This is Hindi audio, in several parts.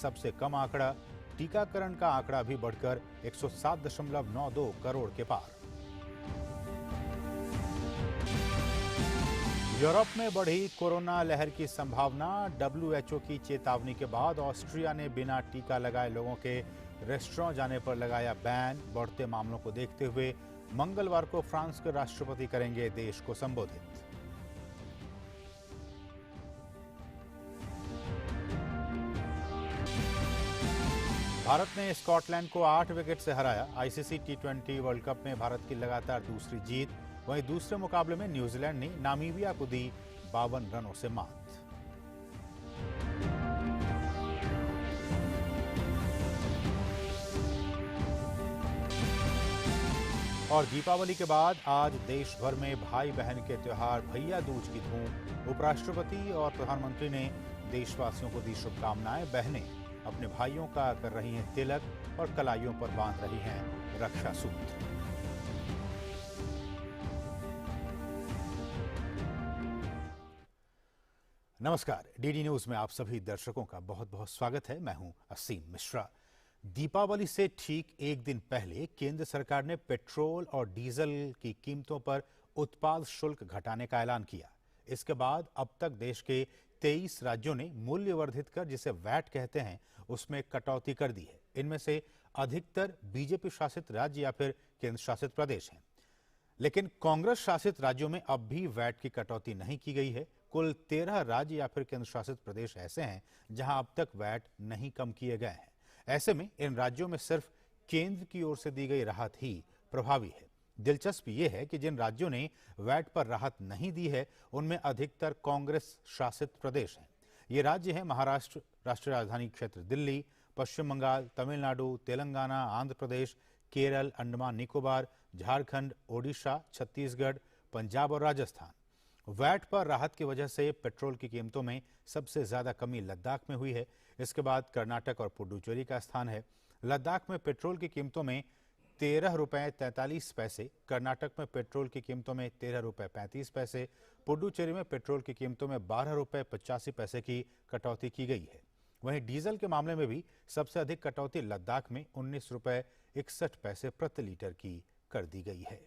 सबसे कम आंकड़ा। टीकाकरण का आंकड़ा भी बढ़कर 107.92 करोड़ के पार। यूरोप में बढ़ी कोरोना लहर की संभावना। WHO की चेतावनी के बाद ऑस्ट्रिया ने बिना टीका लगाए लोगों के रेस्टोरेंट जाने पर लगाया बैन। बढ़ते मामलों को देखते हुए मंगलवार को फ्रांस के राष्ट्रपति करेंगे देश को संबोधित। भारत ने स्कॉटलैंड को 8 विकेट से हराया। ICC T20 वर्ल्ड कप में भारत की लगातार दूसरी जीत। वहीं दूसरे मुकाबले में न्यूजीलैंड ने नामीबिया को दी 52 रनों से मात। और दीपावली के बाद आज देश भर में भाई बहन के त्योहार भैया दूज की धूम। उपराष्ट्रपति और प्रधानमंत्री ने देशवासियों को दी शुभकामनाएं। बहनें अपने भाइयों का कर रही हैं तिलक और कलाइयों पर बांध रही हैं रक्षा सूत्र। नमस्कार, DD न्यूज में आप सभी दर्शकों का बहुत बहुत स्वागत है। मैं हूं असीम मिश्रा। दीपावली से ठीक एक दिन पहले केंद्र सरकार ने पेट्रोल और डीजल की कीमतों पर उत्पाद शुल्क घटाने का ऐलान किया। इसके बाद अब तक देश के 23 राज्यों ने मूल्य वर्धित कर, जिसे वैट कहते हैं, उसमें कटौती कर दी है। इनमें से अधिकतर बीजेपी शासित राज्य या फिर केंद्र शासित प्रदेश हैं। लेकिन कांग्रेस शासित राज्यों में अब भी वैट की कटौती नहीं की गई है। कुल 13 राज्य या फिर केंद्र शासित प्रदेश ऐसे हैं जहां अब तक वैट नहीं कम किए गए हैं। ऐसे में इन राज्यों में सिर्फ केंद्र की ओर से दी गई राहत ही प्रभावी है। दिलचस्प ये है कि जिन राज्यों ने वैट पर राहत नहीं दी है उनमें अधिकतर कांग्रेस शासित प्रदेश हैं। ये राज्य हैं महाराष्ट्र, राष्ट्रीय राजधानी क्षेत्र दिल्ली, पश्चिम बंगाल, तमिलनाडु, तेलंगाना, आंध्र प्रदेश, केरल, अंडमान निकोबार, झारखंड, ओडिशा, छत्तीसगढ़, पंजाब और राजस्थान। वैट पर राहत की वजह से पेट्रोल की कीमतों में सबसे ज्यादा कमी लद्दाख में हुई है। इसके बाद कर्नाटक और पुडुचेरी का स्थान है। लद्दाख में पेट्रोल की कीमतों में 13 रुपए 43 पैसे, कर्नाटक में पेट्रोल की कीमतों में 13 रुपए 35 पैसे, पुडुचेरी में पेट्रोल की कीमतों में 12 रुपए 85 पैसे की कटौती की गई है। वहीं डीजल के मामले में भी सबसे अधिक कटौती लद्दाख में 19 रुपए 61 पैसे प्रति लीटर की कर दी गई है।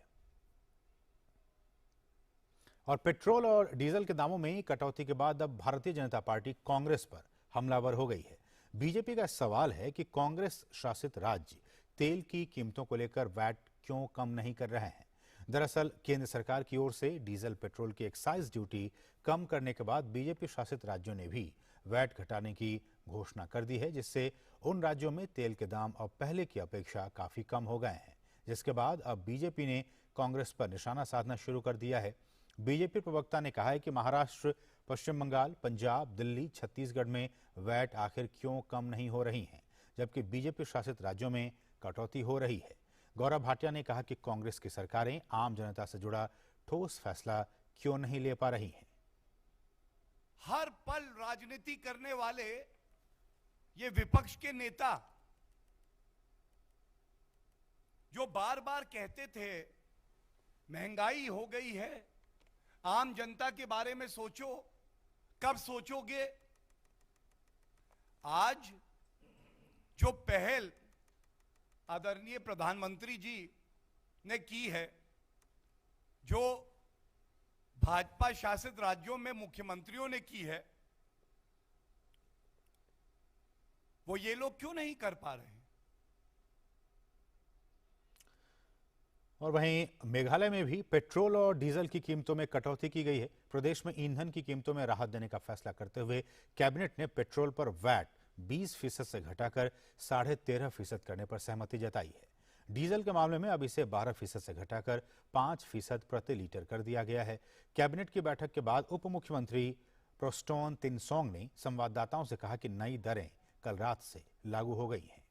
और पेट्रोल और डीजल के दामों में कटौती के बाद अब भारतीय जनता पार्टी कांग्रेस पर हमलावर हो गई है। बीजेपी का सवाल है कि कांग्रेस शासित राज्य तेल की कीमतों को लेकर वैट क्यों कम नहीं कर रहे हैं। दरअसल केंद्र सरकार की ओर से डीजल पेट्रोल की एक्साइज ड्यूटी कम करने के बाद बीजेपी शासित राज्यों ने भी वैट घटाने की घोषणा कर दी है, जिससे उन राज्यों में तेल के दाम अब पहले की अपेक्षा काफी कम हो गए हैं। जिसके बाद अब बीजेपी ने कांग्रेस पर निशाना साधना शुरू कर दिया है। बीजेपी प्रवक्ता ने कहा है कि महाराष्ट्र, पश्चिम बंगाल, पंजाब, दिल्ली, छत्तीसगढ़ में वैट आखिर क्यों कम नहीं हो रही हैं, जबकि बीजेपी शासित राज्यों में कटौती हो रही है। गौरव भाटिया ने कहा कि कांग्रेस की सरकारें आम जनता से जुड़ा ठोस फैसला क्यों नहीं ले पा रही हैं। हर पल राजनीति करने वाले ये विपक्ष के नेता जो बार बार कहते थे महंगाई हो गई है, आम जनता के बारे में सोचो, कब सोचोगे। आज जो पहल आदरणीय प्रधानमंत्री जी ने की है, जो भाजपा शासित राज्यों में मुख्यमंत्रियों ने की है, वो ये लोग क्यों नहीं कर पा रहे हैं। और वहीं मेघालय में भी पेट्रोल और डीजल की कीमतों में कटौती की गई है। प्रदेश में ईंधन की कीमतों में राहत देने का फैसला करते हुए कैबिनेट ने पेट्रोल पर वैट 20% से घटाकर 13.5% करने पर सहमति जताई है। डीजल के मामले में अब इसे 12% से घटाकर 5% प्रति लीटर कर दिया गया है। कैबिनेट की बैठक के बाद उप मुख्यमंत्री प्रोस्टोन तिनसोंग ने संवाददाताओं से कहा कि नई दरें कल रात से लागू हो गई हैं।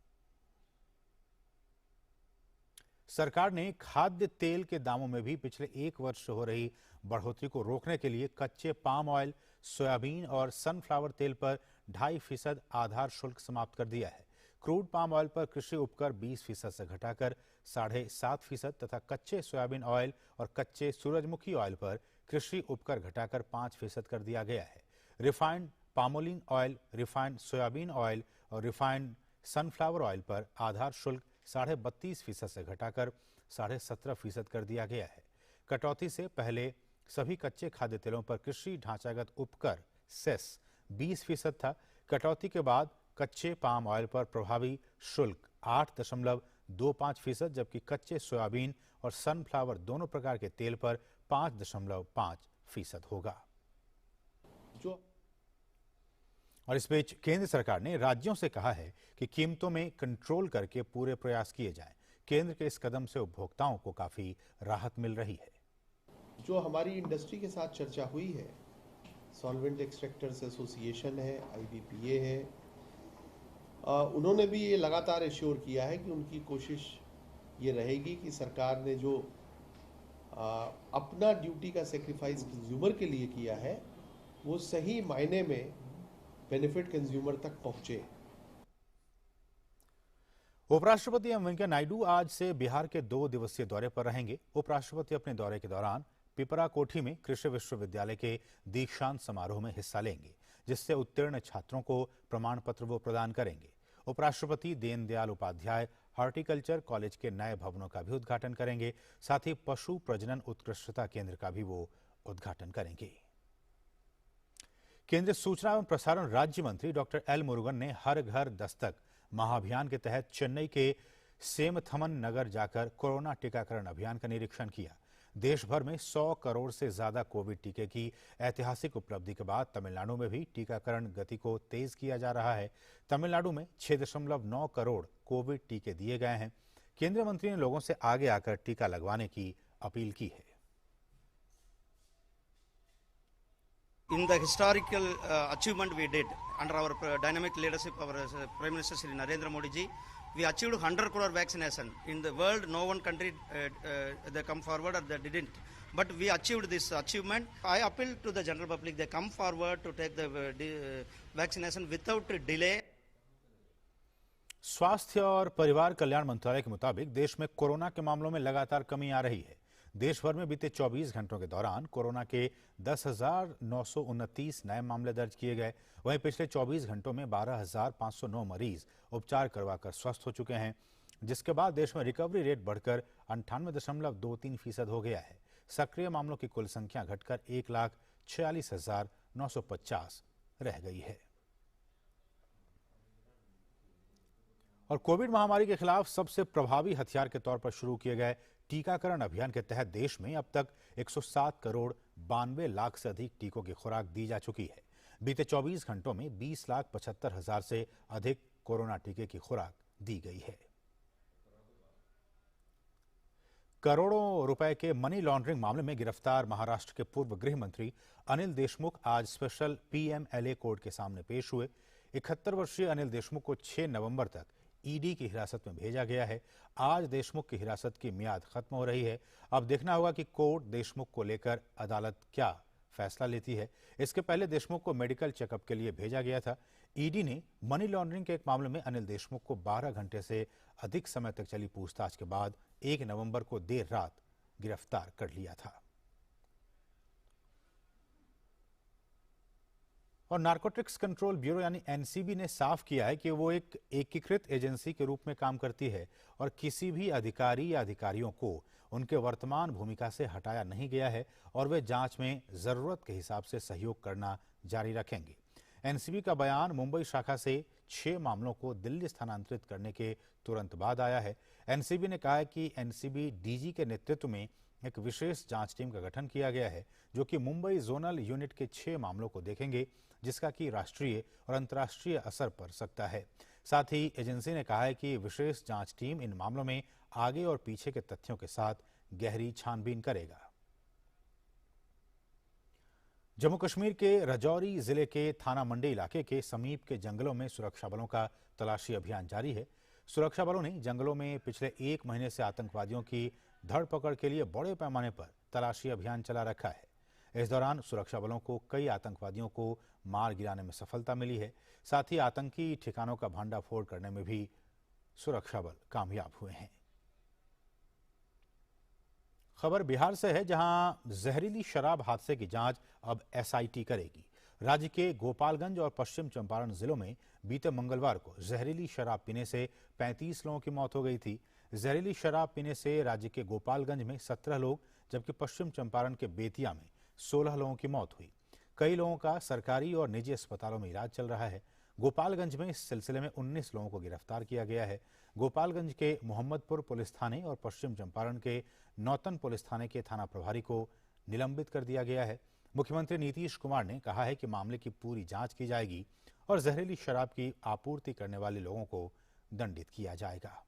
सरकार ने खाद्य तेल के दामों में भी पिछले 1 वर्ष से हो रही बढ़ोतरी को रोकने के लिए कच्चे पाम ऑयल, सोयाबीन और सनफ्लावर तेल पर 2.5% आधार शुल्क समाप्त कर दिया है। क्रूड पाम ऑयल पर कृषि उपकर 20% से घटाकर 7.5% तथा कच्चे सोयाबीन ऑयल और कच्चे सूरजमुखी ऑयल पर कृषि उपकर घटाकर 5% कर दिया गया है। Refined palmolein oil, refined soybean oil और रिफाइंड सनफ्लावर ऑयल पर आधार शुल्क 32.5% से घटाकर 17.5% कर दिया गया है। कटौती से पहले सभी कच्चे खाद्य तेलों पर कृषि ढांचागत उपकर सेस 20% था। कटौती के बाद कच्चे पाम ऑयल पर प्रभावी शुल्क 8.25%, जबकि कच्चे सोयाबीन और सनफ्लावर दोनों प्रकार के तेल पर 5.5% होगा। और इस बीच केंद्र सरकार ने राज्यों से कहा है कि कीमतों में कंट्रोल करके पूरे प्रयास किए जाएं। केंद्र के इस कदम से उपभोक्ताओं को काफी राहत मिल रही है। जो हमारी इंडस्ट्री के साथ चर्चा हुई है, सॉल्वेंट एक्सट्रैक्टर्स एसोसिएशन है, IBPA है, उन्होंने भी ये लगातार एश्योर किया है कि उनकी कोशिश ये रहेगी कि सरकार ने जो अपना ड्यूटी का सेक्रीफाइस कंज्यूमर के लिए किया है वो सही मायने में बेनिफिट कंज्यूमर तक पहुंचे। उपराष्ट्रपति एम वेंकैया नायडू आज से बिहार के 2 दिवसीय दौरे पर रहेंगे। उपराष्ट्रपति अपने दौरे के दौरान पिपरा कोठी में कृषि विश्वविद्यालय के दीक्षांत समारोह में हिस्सा लेंगे, जिससे उत्तीर्ण छात्रों को प्रमाण पत्र वो प्रदान करेंगे। उपराष्ट्रपति दीनदयाल उपाध्याय हॉर्टिकल्चर कॉलेज के नए भवनों का भी उद्घाटन करेंगे। साथ ही पशु प्रजनन उत्कृष्टता केंद्र का भी वो उद्घाटन करेंगे। केंद्रीय सूचना एवं प्रसारण राज्य मंत्री डॉक्टर एल मुरुगन ने हर घर दस्तक महाअभियान के तहत चेन्नई के सेमथमन नगर जाकर कोरोना टीकाकरण अभियान का निरीक्षण किया। देश भर में 100 करोड़ से ज्यादा कोविड टीके की ऐतिहासिक उपलब्धि के बाद तमिलनाडु में भी टीकाकरण गति को तेज किया जा रहा है। तमिलनाडु में 6.9 करोड़ कोविड टीके दिए गए हैं। केंद्रीय मंत्री ने लोगों से आगे आकर टीका लगवाने की अपील की है। In the historical achievement we did under our dynamic leadership of our Prime Minister Shri Narendra Modi ji, we achieved 100 crore vaccination. In the world, no one country they come forward or they didn't. But we achieved this achievement. I appeal to the general public, they come forward to take the vaccination without delay. स्वास्थ्य और परिवार कल्याण मंत्रालय के मुताबिक देश में कोरोना के मामलों में लगातार कमी आ रही है। देश भर में बीते 24 घंटों के दौरान कोरोना के 10,929 नए मामले दर्ज किए गए। वहीं पिछले 24 घंटों में 12,509 मरीज उपचार करवाकर स्वस्थ हो चुके हैं, जिसके बाद देश में रिकवरी रेट बढ़कर 98.23% हो गया है। सक्रिय मामलों की कुल संख्या घटकर 1,46,950 रह गई है। और कोविड महामारी के खिलाफ सबसे प्रभावी हथियार के तौर पर शुरू किए गए टीकाकरण अभियान के तहत देश में अब तक 107 करोड़ 92 लाख से अधिक टीकों की खुराक दी जा चुकी है। बीते 24 घंटों में 20,75,000 से अधिक कोरोना टीके की खुराक दी गई है। करोड़ों रुपए के मनी लॉन्ड्रिंग मामले में गिरफ्तार महाराष्ट्र के पूर्व गृह मंत्री अनिल देशमुख आज स्पेशल PMLA कोर्ट के सामने पेश हुए। 71 वर्षीय अनिल देशमुख को 6 नवंबर तक ईडी की हिरासत में भेजा गया है। आज देशमुख की हिरासत की मियाद खत्म हो रही है। अब देखना होगा कि कोर्ट देशमुख को लेकर अदालत क्या फैसला लेती है। इसके पहले देशमुख को मेडिकल चेकअप के लिए भेजा गया था। ईडी ने मनी लॉन्ड्रिंग के एक मामले में अनिल देशमुख को 12 घंटे से अधिक समय तक चली पूछताछ के बाद 1 नवंबर को देर रात गिरफ्तार कर लिया था। और नारकोटिक्स कंट्रोल ब्यूरो यानी NCB ने साफ किया है कि वो एक एकीकृत एजेंसी के रूप में काम करती है और किसी भी अधिकारी या अधिकारियों को उनके वर्तमान भूमिका से हटाया नहीं गया है और वे जांच में जरूरत के हिसाब से सहयोग करना जारी रखेंगे। NCB का बयान मुंबई शाखा से 6 मामलों को दिल्ली स्थानांतरित करने के तुरंत बाद आया है। NCB ने कहा है कि NCB DG के नेतृत्व में एक विशेष जांच टीम का गठन किया गया है, जो कि मुंबई जोनल यूनिट के 6 मामलों को देखेंगे, जिसका कि राष्ट्रीय और अंतर्राष्ट्रीय असर पड़ सकता है। साथ ही एजेंसी ने कहा है कि विशेष जांच टीम इन मामलों में आगे और पीछे के तथ्यों के साथ गहरी छानबीन करेगा। जम्मू कश्मीर के राजौरी जिले के थाना मंडी इलाके के समीप के जंगलों में सुरक्षा बलों का तलाशी अभियान जारी है। सुरक्षा बलों ने जंगलों में पिछले 1 महीने से आतंकवादियों की धरपकड़ के लिए बड़े पैमाने पर तलाशी अभियान चला रखा है। इस दौरान सुरक्षा बलों को कई आतंकवादियों को मार गिराने में सफलता मिली है। साथ ही आतंकी ठिकानों का भंडाफोड़ करने में भी सुरक्षा बल कामयाब हुए हैं। खबर बिहार से है, जहां जहरीली शराब हादसे की जांच अब SIT करेगी। राज्य के गोपालगंज और पश्चिम चंपारण जिलों में बीते मंगलवार को जहरीली शराब पीने से 35 लोगों की मौत हो गई थी। जहरीली शराब पीने से राज्य के गोपालगंज में 17 लोग, जबकि पश्चिम चंपारण के बेतिया में 16 लोगों की मौत हुई। कई लोगों का सरकारी और निजी अस्पतालों में इलाज चल रहा है। गोपालगंज में इस सिलसिले में 19 लोगों को गिरफ्तार किया गया है। गोपालगंज के मोहम्मदपुर पुलिस थाने और पश्चिम चंपारण के नौतन पुलिस थाने के थाना प्रभारी को निलंबित कर दिया गया है। मुख्यमंत्री नीतीश कुमार ने कहा है कि मामले की पूरी जांच की जाएगी और जहरीली शराब की आपूर्ति करने वाले लोगों को दंडित किया जाएगा।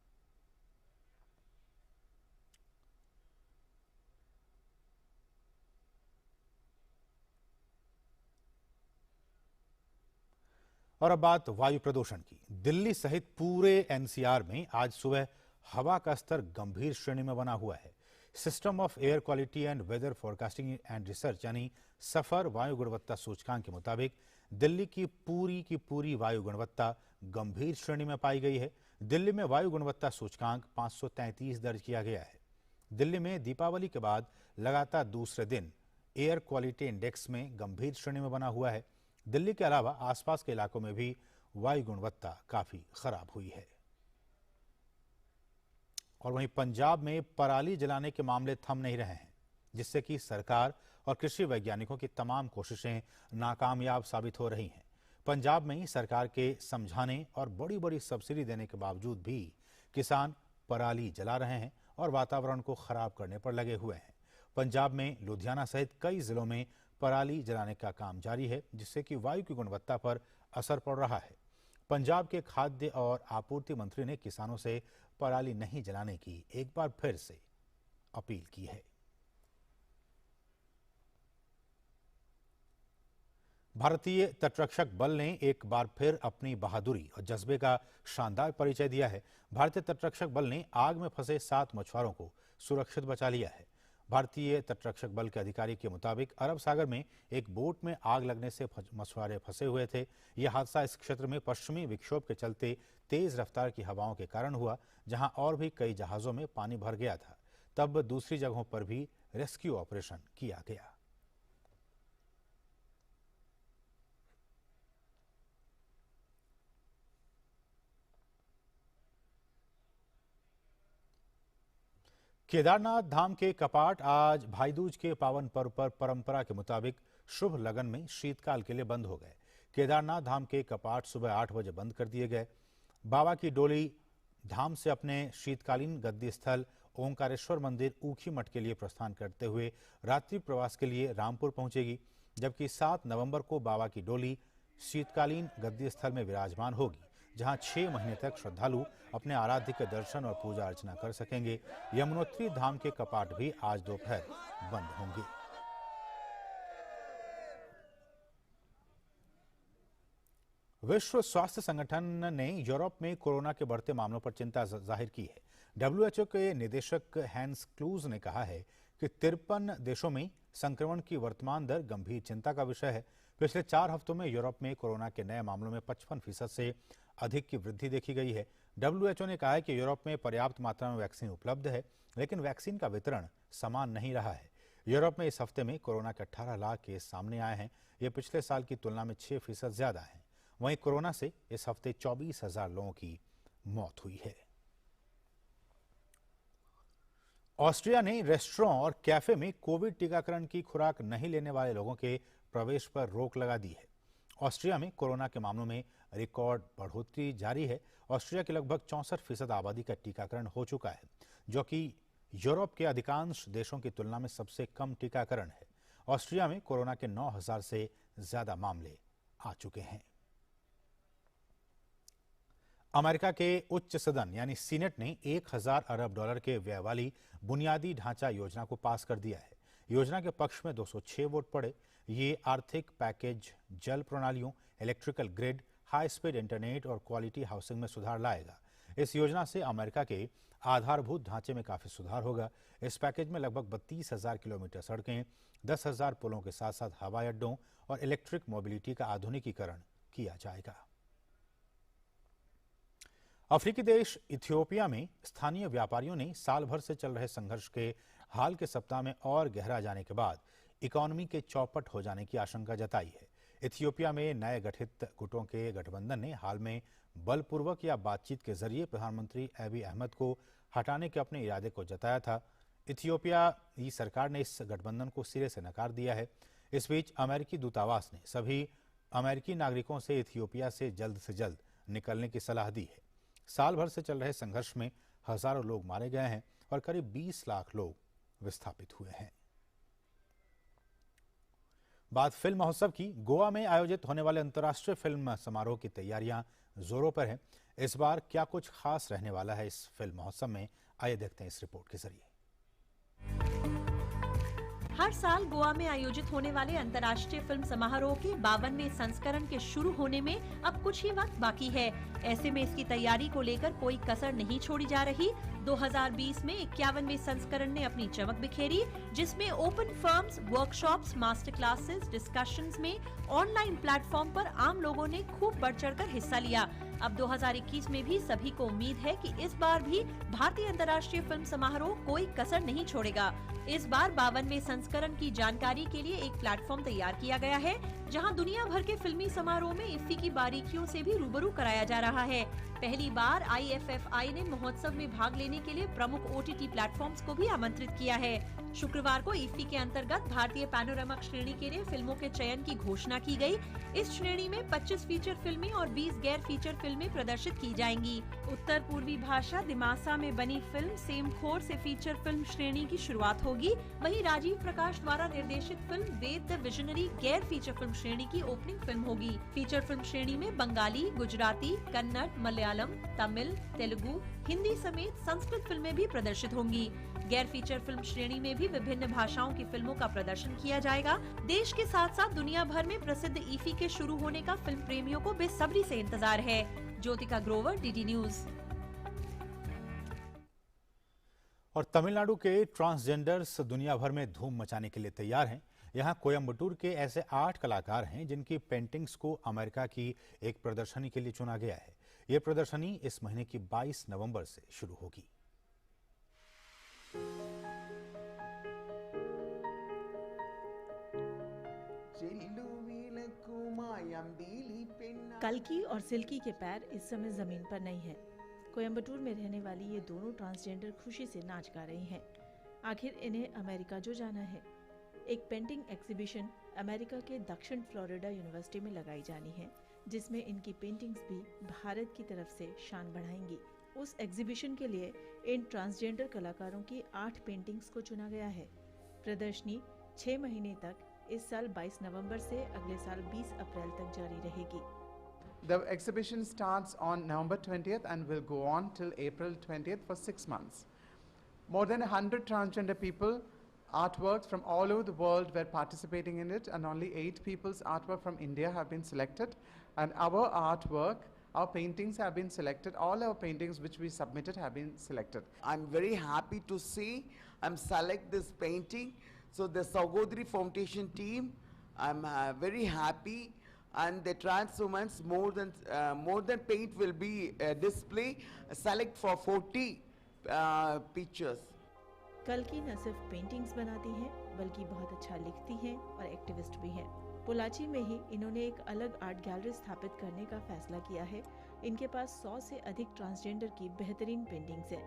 और अब बात वायु प्रदूषण की। दिल्ली सहित पूरे एनसीआर में आज सुबह हवा का स्तर गंभीर श्रेणी में बना हुआ है। System of air quality and weather forecasting and research यानी सफर वायु गुणवत्ता सूचकांक के मुताबिक दिल्ली की पूरी वायु गुणवत्ता गंभीर श्रेणी में पाई गई है। दिल्ली में वायु गुणवत्ता सूचकांक 533 दर्ज किया गया है। दिल्ली में दीपावली के बाद लगातार दूसरे दिन एयर क्वालिटी इंडेक्स में गंभीर श्रेणी में बना हुआ है। दिल्ली के अलावा आसपास के इलाकों में भी वायु गुणवत्ता काफी खराब हुई है। और वहीं पंजाब में पराली जलाने के मामले थम नहीं रहे हैं, जिससे कि सरकार और कृषि वैज्ञानिकों की तमाम कोशिशें नाकामयाब साबित हो रही हैं। पंजाब में ही सरकार के समझाने और बड़ी बड़ी सब्सिडी देने के बावजूद भी किसान पराली जला रहे हैं और वातावरण को खराब करने पर लगे हुए हैं। पंजाब में लुधियाना सहित कई जिलों में पराली जलाने का काम जारी है, जिससे कि वायु की गुणवत्ता पर असर पड़ रहा है। पंजाब के खाद्य और आपूर्ति मंत्री ने किसानों से पराली नहीं जलाने की एक बार फिर से अपील की है। भारतीय तटरक्षक बल ने एक बार फिर अपनी बहादुरी और जज्बे का शानदार परिचय दिया है। भारतीय तटरक्षक बल ने आग में फंसे 7 मछुआरों को सुरक्षित बचा लिया है। भारतीय तटरक्षक बल के अधिकारी के मुताबिक अरब सागर में एक बोट में आग लगने से मछुआरे फंसे हुए थे। यह हादसा इस क्षेत्र में पश्चिमी विक्षोभ के चलते तेज रफ्तार की हवाओं के कारण हुआ, जहां और भी कई जहाजों में पानी भर गया था। तब दूसरी जगहों पर भी रेस्क्यू ऑपरेशन किया गया। केदारनाथ धाम के कपाट आज भाईदूज के पावन पर्व पर परंपरा के मुताबिक शुभ लगन में शीतकाल के लिए बंद हो गए। केदारनाथ धाम के कपाट सुबह 8 बजे बंद कर दिए गए। बाबा की डोली धाम से अपने शीतकालीन गद्दी स्थल ओंकारेश्वर मंदिर ऊखी मठ के लिए प्रस्थान करते हुए रात्रि प्रवास के लिए रामपुर पहुंचेगी, जबकि 7 नवंबर को बाबा की डोली शीतकालीन गद्दी स्थल में विराजमान होगी, जहां 6 महीने तक श्रद्धालु अपने आराध्य के दर्शन और पूजा अर्चना कर सकेंगे। यमुनोत्री धाम के कपाट भी आज दोपहर बंद होंगे। विश्व स्वास्थ्य संगठन ने यूरोप में कोरोना के बढ़ते मामलों पर चिंता जाहिर की है। WHO के निदेशक हैंस क्लूज ने कहा है कि 53 देशों में संक्रमण की वर्तमान दर गंभीर चिंता का विषय है। पिछले 4 हफ्तों में यूरोप में कोरोना के नए मामलों में 55% से अधिक की वृद्धि देखी गई है। WHO ने कहा है कि यूरोप में पर्याप्त मात्रा में वैक्सीन उपलब्ध है, लेकिन वैक्सीन का वितरण समान नहीं रहा है। यूरोप में इस हफ्ते में कोरोना के 18 लाख केस सामने आए हैं। ये पिछले साल की तुलना में 6% ज्यादा है। वहीं कोरोना से इस हफ्ते 24,000 लोगों की मौत हुई है। ऑस्ट्रिया ने रेस्टोरेंट और कैफे में कोविड टीकाकरण की खुराक नहीं लेने वाले लोगों के प्रवेश पर रोक लगा दी है। ऑस्ट्रिया में कोरोना के मामलों में रिकॉर्ड बढ़ोतरी जारी है। ऑस्ट्रिया की लगभग 64% आबादी का टीकाकरण हो चुका है, जो कि यूरोप के अधिकांश देशों की तुलना में सबसे कम टीकाकरण है। ऑस्ट्रिया में कोरोना के 9,000 से ज्यादा मामले आ चुके हैं। अमेरिका के उच्च सदन यानी सीनेट ने 1,000 अरब डॉलर के व्यय वाली बुनियादी ढांचा योजना को पास कर दिया है। योजना के पक्ष में 206 वोट पड़े। ये आर्थिक पैकेज जल प्रणालियों, electrical grid, high speed internet और क्वालिटी हाउसिंग में सुधार लाएगा। इस योजना से अमेरिका के आधारभूत ढांचे में काफी सुधार होगा। इस पैकेज में लगभग 32,000 किलोमीटर सड़कें, 10,000 पुलों के साथ साथ हवाई अड्डों और इलेक्ट्रिक मोबिलिटी का आधुनिकीकरण किया जाएगा। अफ्रीकी देश इथियोपिया में स्थानीय व्यापारियों ने साल भर से चल रहे संघर्ष के हाल के सप्ताह में और गहरा जाने के बाद इकोनॉमी के चौपट हो जाने की आशंका जताई है। इथियोपिया में नए गठित गुटों के गठबंधन ने हाल में बलपूर्वक या बातचीत के जरिए प्रधानमंत्री अबी अहमद को हटाने के अपने इरादे को जताया था। इथियोपिया की सरकार ने इस गठबंधन को सिरे से नकार दिया है। इस बीच अमेरिकी दूतावास ने सभी अमेरिकी नागरिकों से इथियोपिया से जल्द निकलने की सलाह दी है। साल भर से चल रहे संघर्ष में हजारों लोग मारे गए हैं और करीब 20 लाख लोग विस्थापित हुए हैं। बात फिल्म महोत्सव की। गोवा में आयोजित होने वाले अंतर्राष्ट्रीय फिल्म समारोह की तैयारियां जोरों पर हैं। इस बार क्या कुछ खास रहने वाला है इस फिल्म महोत्सव में, आइए देखते हैं इस रिपोर्ट के जरिए। हर साल गोवा में आयोजित होने वाले अंतर्राष्ट्रीय फिल्म समारोह के 52वें संस्करण के शुरू होने में अब कुछ ही वक्त बाकी है। ऐसे में इसकी तैयारी को लेकर कोई कसर नहीं छोड़ी जा रही। 2020 में 51वें संस्करण ने अपनी चमक बिखेरी, जिसमें open forms, workshops, master classes, discussions में ऑनलाइन प्लेटफॉर्म पर आम लोगों ने खूब बढ़ चढ़कर हिस्सा लिया। अब 2021 में भी सभी को उम्मीद है कि इस बार भी भारतीय अंतर्राष्ट्रीय फिल्म समारोह कोई कसर नहीं छोड़ेगा। इस बार 52वें संस्करण की जानकारी के लिए एक प्लेटफॉर्म तैयार किया गया है, जहां दुनिया भर के फिल्मी समारोह में इफ्फी की बारीकियों से भी रूबरू कराया जा रहा है। पहली बार IFFI ने महोत्सव में भाग लेने के लिए प्रमुख OTT प्लेटफॉर्म्स को भी आमंत्रित किया है। शुक्रवार को इफ्फी के अंतर्गत भारतीय पैनोरामा श्रेणी के लिए फिल्मों के चयन की घोषणा की गई। इस श्रेणी में 25 फीचर फिल्में और 20 गैर फीचर फिल्में प्रदर्शित की जाएंगी। उत्तर पूर्वी भाषा दिमासा में बनी फिल्म सेमखोर से फीचर फिल्म श्रेणी की शुरुआत होगी। वहीं राजीव प्रकाश द्वारा निर्देशित फिल्म वेद द विजनरी गैर फीचर फिल्म श्रेणी की ओपनिंग फिल्म होगी। फीचर फिल्म श्रेणी में बंगाली, गुजराती, कन्नड़, मलयालम, तमिल, तेलुगु, हिंदी समेत संस्कृत फिल्में भी प्रदर्शित होंगी। गैर फीचर फिल्म श्रेणी में भी विभिन्न भाषाओं की फिल्मों का प्रदर्शन किया जाएगा। देश के साथ साथ दुनिया भर में प्रसिद्ध इफ्फी के शुरू होने का फिल्म प्रेमियों को बेसब्री से इंतजार है। Jyotika Grover, DD news. और तमिलनाडु के ट्रांसजेंडर्स दुनिया भर में धूम मचाने के लिए तैयार हैं। यहाँ कोयम्बटूर के ऐसे 8 कलाकार हैं जिनकी पेंटिंग्स को अमेरिका की एक प्रदर्शनी के लिए चुना गया है। ये प्रदर्शनी इस महीने की 22 नवंबर से शुरू होगी। कल्की और सिल्की के पैर इस समय जमीन पर नहीं है। कोयम्बटूर में रहने वाली ये दोनों ट्रांसजेंडर खुशी से नाच गा रही हैं। आखिर इन्हें अमेरिका जो जाना है। एक पेंटिंग एग्जीबिशन अमेरिका के दक्षिण फ्लोरिडा यूनिवर्सिटी में लगाई जानी है, जिसमें इनकी पेंटिंग्स भी भारत की तरफ से शान बढ़ाएंगी। उस एग्जीबिशन के लिए इन ट्रांसजेंडर कलाकारों की 8 पेंटिंग्स को चुना गया है। प्रदर्शनी 6 महीने तक इस साल 22 नवंबर से अगले साल 20 अप्रैल तक जारी रहेगी। The exhibition starts on November 20th and will go on till April 20th for 6 months. More than 100 transgender people, artworks from all over the world were participating in it, and only 8 people's artwork from India have been selected. And our artwork, our paintings have been selected. All our paintings which we submitted have been selected. I'm very happy to see select this painting. So the Sagodri Foundation team, I'm very happy. And the trans women's more than paint will be display. Select for 40 pictures. कल्की न सिर्फ पेंटिंग्स बनाती हैं, बल्कि बहुत अच्छा लिखती हैं और एक्टिविस्ट भी हैं। पोलाची में ही इन्होंने एक अलग आर्ट गैलरी स्थापित करने का फैसला किया है। इनके पास 100 से अधिक ट्रांसजेंडर की बेहतरीन पेंटिंग्स हैं।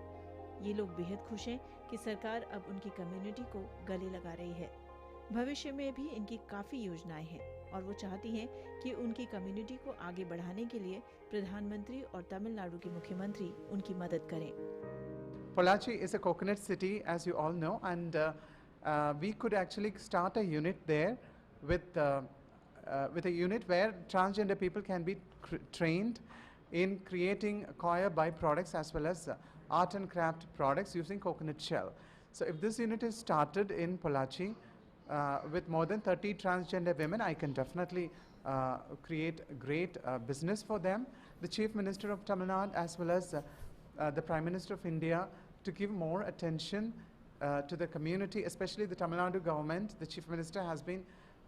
ये लोग बेहद खुश हैं कि सरकार अब उनकी कम्युनिटी को गले लगा रही है। भविष्य में भी इनकी काफ़ी योजनाएं हैं और वो चाहती हैं कि उनकी कम्युनिटी को आगे बढ़ाने के लिए प्रधानमंत्री और तमिलनाडु के मुख्यमंत्री उनकी मदद करें। Pollachi is a coconut city, as you all know, and we could actually start a unit there with a unit where transgender people can be trained in creating coir byproducts as well as art and craft products using coconut shell. So if this unit is started in Pollachi with more than 30 transgender women, I can definitely create great business for them. The Chief Minister of Tamil Nadu as well as the Prime Minister of India to give more attention to the community, especially the Tamil Nadu government. The Chief Minister has been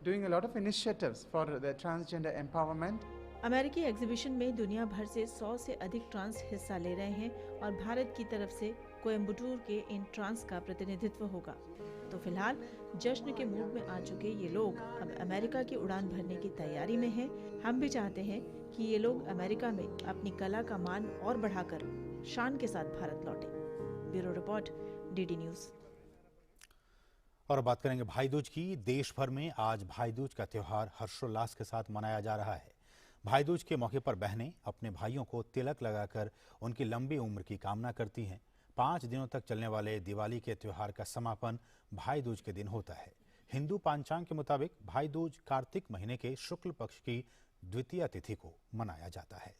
doing a lot of initiatives for the transgender empowerment. अमेरिकी एग्जीबिशन में दुनिया भर से 100 से अधिक ट्रांस हिस्सा ले रहे हैं और भारत की तरफ से कोयम्बटूर के इन ट्रांस का प्रतिनिधित्व होगा। तो फिलहाल जश्न के मूड में आ चुके ये लोग अब अमेरिका की उड़ान भरने की तैयारी में हैं। हम भी चाहते हैं कि ये लोग अमेरिका में अपनी कला का मान और बढ़ाकर शान के साथ भारत लौटें। Bureau report, DD news. और अब बात करेंगे भाई दूज की। देश भर में आज भाई दूज का त्योहार हर्षोल्लास के साथ मनाया जा रहा है। भाई दूज के मौके पर बहनें अपने भाइयों को तिलक लगाकर उनकी लंबी उम्र की कामना करती हैं। 5 दिनों तक चलने वाले दिवाली के त्योहार का समापन भाई दूज के दिन होता है। हिंदू पंचांग के मुताबिक भाई दूज कार्तिक महीने के शुक्ल पक्ष की द्वितीय तिथि को मनाया जाता है।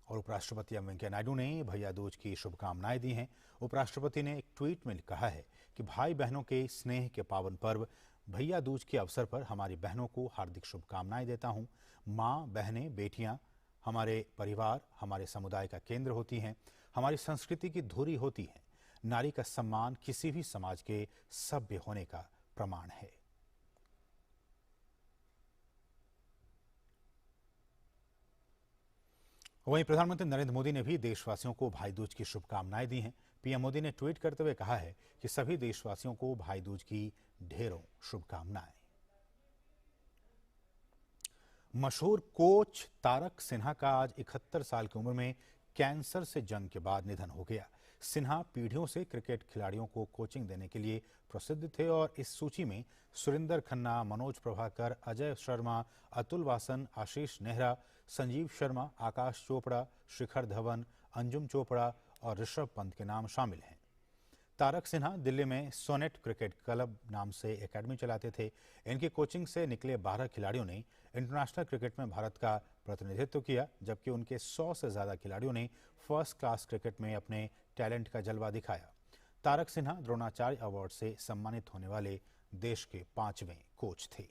और उपराष्ट्रपति एम वेंकैया नायडू ने भैया दूज की शुभकामनाएं दी हैं। उपराष्ट्रपति ने एक ट्वीट में कहा है कि भाई बहनों के स्नेह के पावन पर्व भैया दूज के अवसर पर हमारी बहनों को हार्दिक शुभकामनाएं देता हूं। माँ, बहनें, बेटियां हमारे परिवार, हमारे समुदाय का केंद्र होती हैं, हमारी संस्कृति की धुरी होती हैं। नारी का सम्मान किसी भी समाज के सभ्य होने का प्रमाण है। वहीं प्रधानमंत्री नरेंद्र मोदी ने भी देशवासियों को भाई दूज की शुभकामनाएं दी हैं। पीएम मोदी ने ट्वीट करते हुए कहा है कि सभी देशवासियों को भाई दूज की ढेरों शुभकामनाएं। मशहूर कोच तारक सिन्हा का आज 71 साल की उम्र में कैंसर से जंग के बाद निधन हो गया। सिन्हा पीढ़ियों से क्रिकेट खिलाड़ियों को कोचिंग देने के लिए प्रसिद्ध थे और इस सूची में सुरेंद्र खन्ना, मनोज प्रभाकर, अजय शर्मा, अतुल वासन, आशीष नेहरा, संजीव शर्मा, आकाश चोपड़ा, शिखर धवन, अंजुम चोपड़ा और ऋषभ पंत के नाम शामिल हैं। तारक सिन्हा दिल्ली में सोनेट क्रिकेट क्लब नाम से एकेडमी चलाते थे। इनकी कोचिंग से निकले 12 खिलाड़ियों ने इंटरनेशनल क्रिकेट में भारत का प्रतिनिधित्व किया, जबकि उनके 100 से ज्यादा खिलाड़ियों ने फर्स्ट क्लास क्रिकेट में अपने टैलेंट का जलवा दिखाया। तारक सिन्हा द्रोणाचार्य अवार्ड से सम्मानित होने वाले देश के 5वें कोच थे।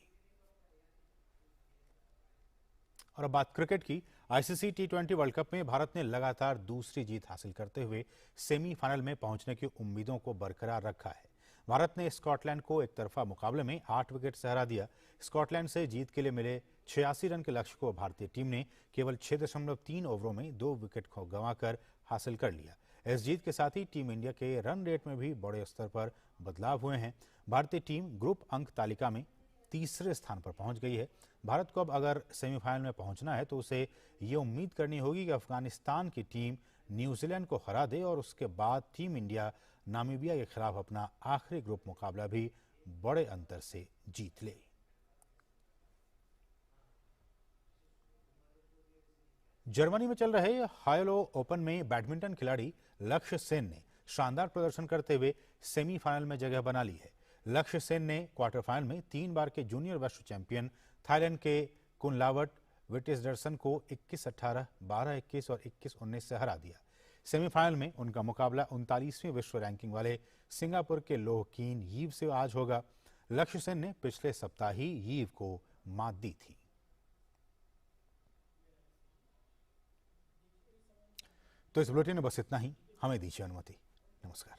और अब बात क्रिकेट की। आईसीसी टी20 वर्ल्ड कप में भारत ने लगातार दूसरी जीत हासिल करते हुए सेमीफाइनल में पहुंचने की उम्मीदों को बरकरार रखा है। भारत ने स्कॉटलैंड को एक तरफा मुकाबले में 8 विकेट से हरा दिया। स्कॉटलैंड से जीत के लिए मिले 86 रन के लक्ष्य को भारतीय टीम ने केवल 6.3 ओवरों में 2 विकेट को गंवाकर हासिल कर लिया। इस जीत के साथ ही टीम इंडिया के रन रेट में भी बड़े स्तर पर बदलाव हुए हैं। भारतीय टीम ग्रुप अंक तालिका में तीसरे स्थान पर पहुंच गई है। भारत को अब अगर सेमीफाइनल में पहुंचना है तो उसे ये उम्मीद करनी होगी कि अफगानिस्तान की टीम न्यूजीलैंड को हरा दे और उसके बाद टीम इंडिया नामीबिया के खिलाफ अपना आखिरी ग्रुप मुकाबला भी बड़े अंतर से जीत ले। जर्मनी में चल रहे हायलो ओपन में बैडमिंटन खिलाड़ी लक्ष्य सेन ने शानदार प्रदर्शन करते हुए सेमीफाइनल में जगह बना ली है। लक्ष्य सेन ने क्वार्टर फाइनल में 3 बार के जूनियर विश्व चैंपियन थाईलैंड के कुनलावट विटिसडर्सन को 21-18, 12-21 और 21-19 से हरा दिया। सेमीफाइनल में उनका मुकाबला 39वीं विश्व रैंकिंग वाले सिंगापुर के लोह कीन यीव से आज होगा। लक्ष्य सेन ने पिछले सप्ताह ही यीव को मात दी थी। तो इस बुलेटिन में बस इतना ही। हमें दीजिए अनुमति। नमस्कार।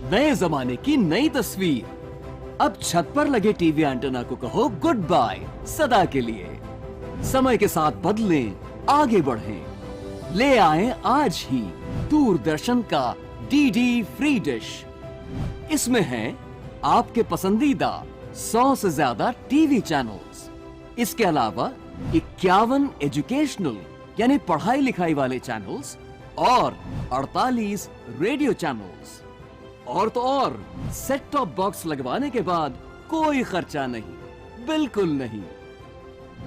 नए जमाने की नई तस्वीर। अब छत पर लगे टीवी एंटेना को कहो गुड बाय सदा के लिए। समय के साथ बदलें, आगे बढ़ें। ले आए आज ही दूरदर्शन का डीडी फ्री डिश। इसमें है आपके पसंदीदा 100 से ज्यादा टीवी चैनल्स। इसके अलावा 51 एजुकेशनल यानी पढ़ाई लिखाई वाले चैनल्स और 48 रेडियो चैनल्स। और तो और सेट टॉप बॉक्स लगवाने के बाद कोई खर्चा नहीं, बिल्कुल नहीं।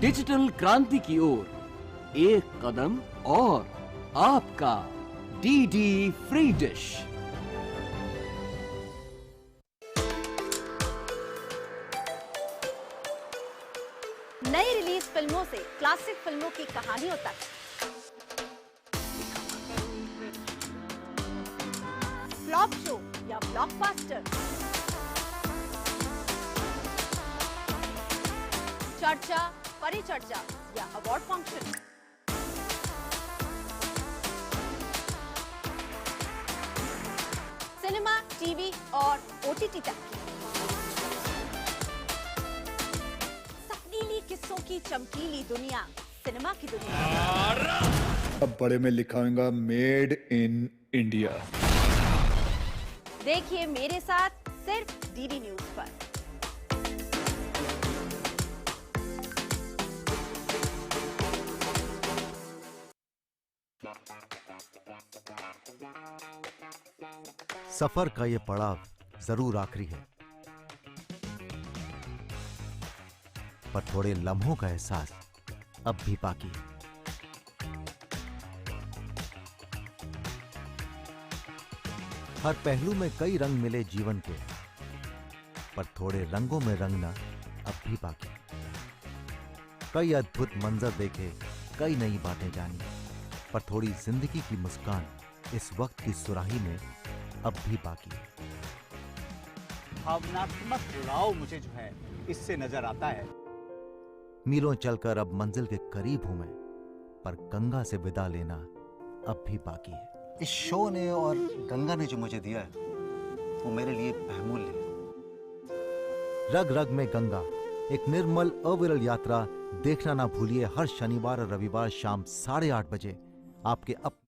डिजिटल क्रांति की ओर एक कदम और आपका डीडी फ्री डिश। नई रिलीज फिल्मों से क्लासिक फिल्मों की कहानियों तक, फ्लॉप शो या ब्लॉकबस्टर, चर्चा, परिचर्चा या अवार्ड फंक्शन, सिनेमा, टीवी और ओटीटी तक सपनीली किस्सों की चमकीली दुनिया, सिनेमा की दुनिया। अब बड़े में लिखा होगा मेड इन इंडिया। देखिए मेरे साथ सिर्फ डीडी न्यूज पर। सफर का ये पड़ाव जरूर आखिरी है, पर थोड़े लम्हों का एहसास अब भी बाकी है। हर पहलू में कई रंग मिले जीवन के, पर थोड़े रंगों में रंगना अब भी बाकी है। कई अद्भुत मंजर देखे, कई नई बातें जानी, पर थोड़ी जिंदगी की मुस्कान इस वक्त की सुराही में अब भी बाकी है। भावनात्मक जुड़ाव मुझे जो है इससे नजर आता है। मीलों चलकर अब मंजिल के करीब हूं मैं, पर गंगा से विदा लेना अब भी बाकी है। इस शो ने और गंगा ने जो मुझे दिया है वो मेरे लिए बहुमूल्य है। रग रग में गंगा, एक निर्मल अविरल यात्रा देखना ना भूलिए हर शनिवार और रविवार शाम 8:30 बजे आपके अपने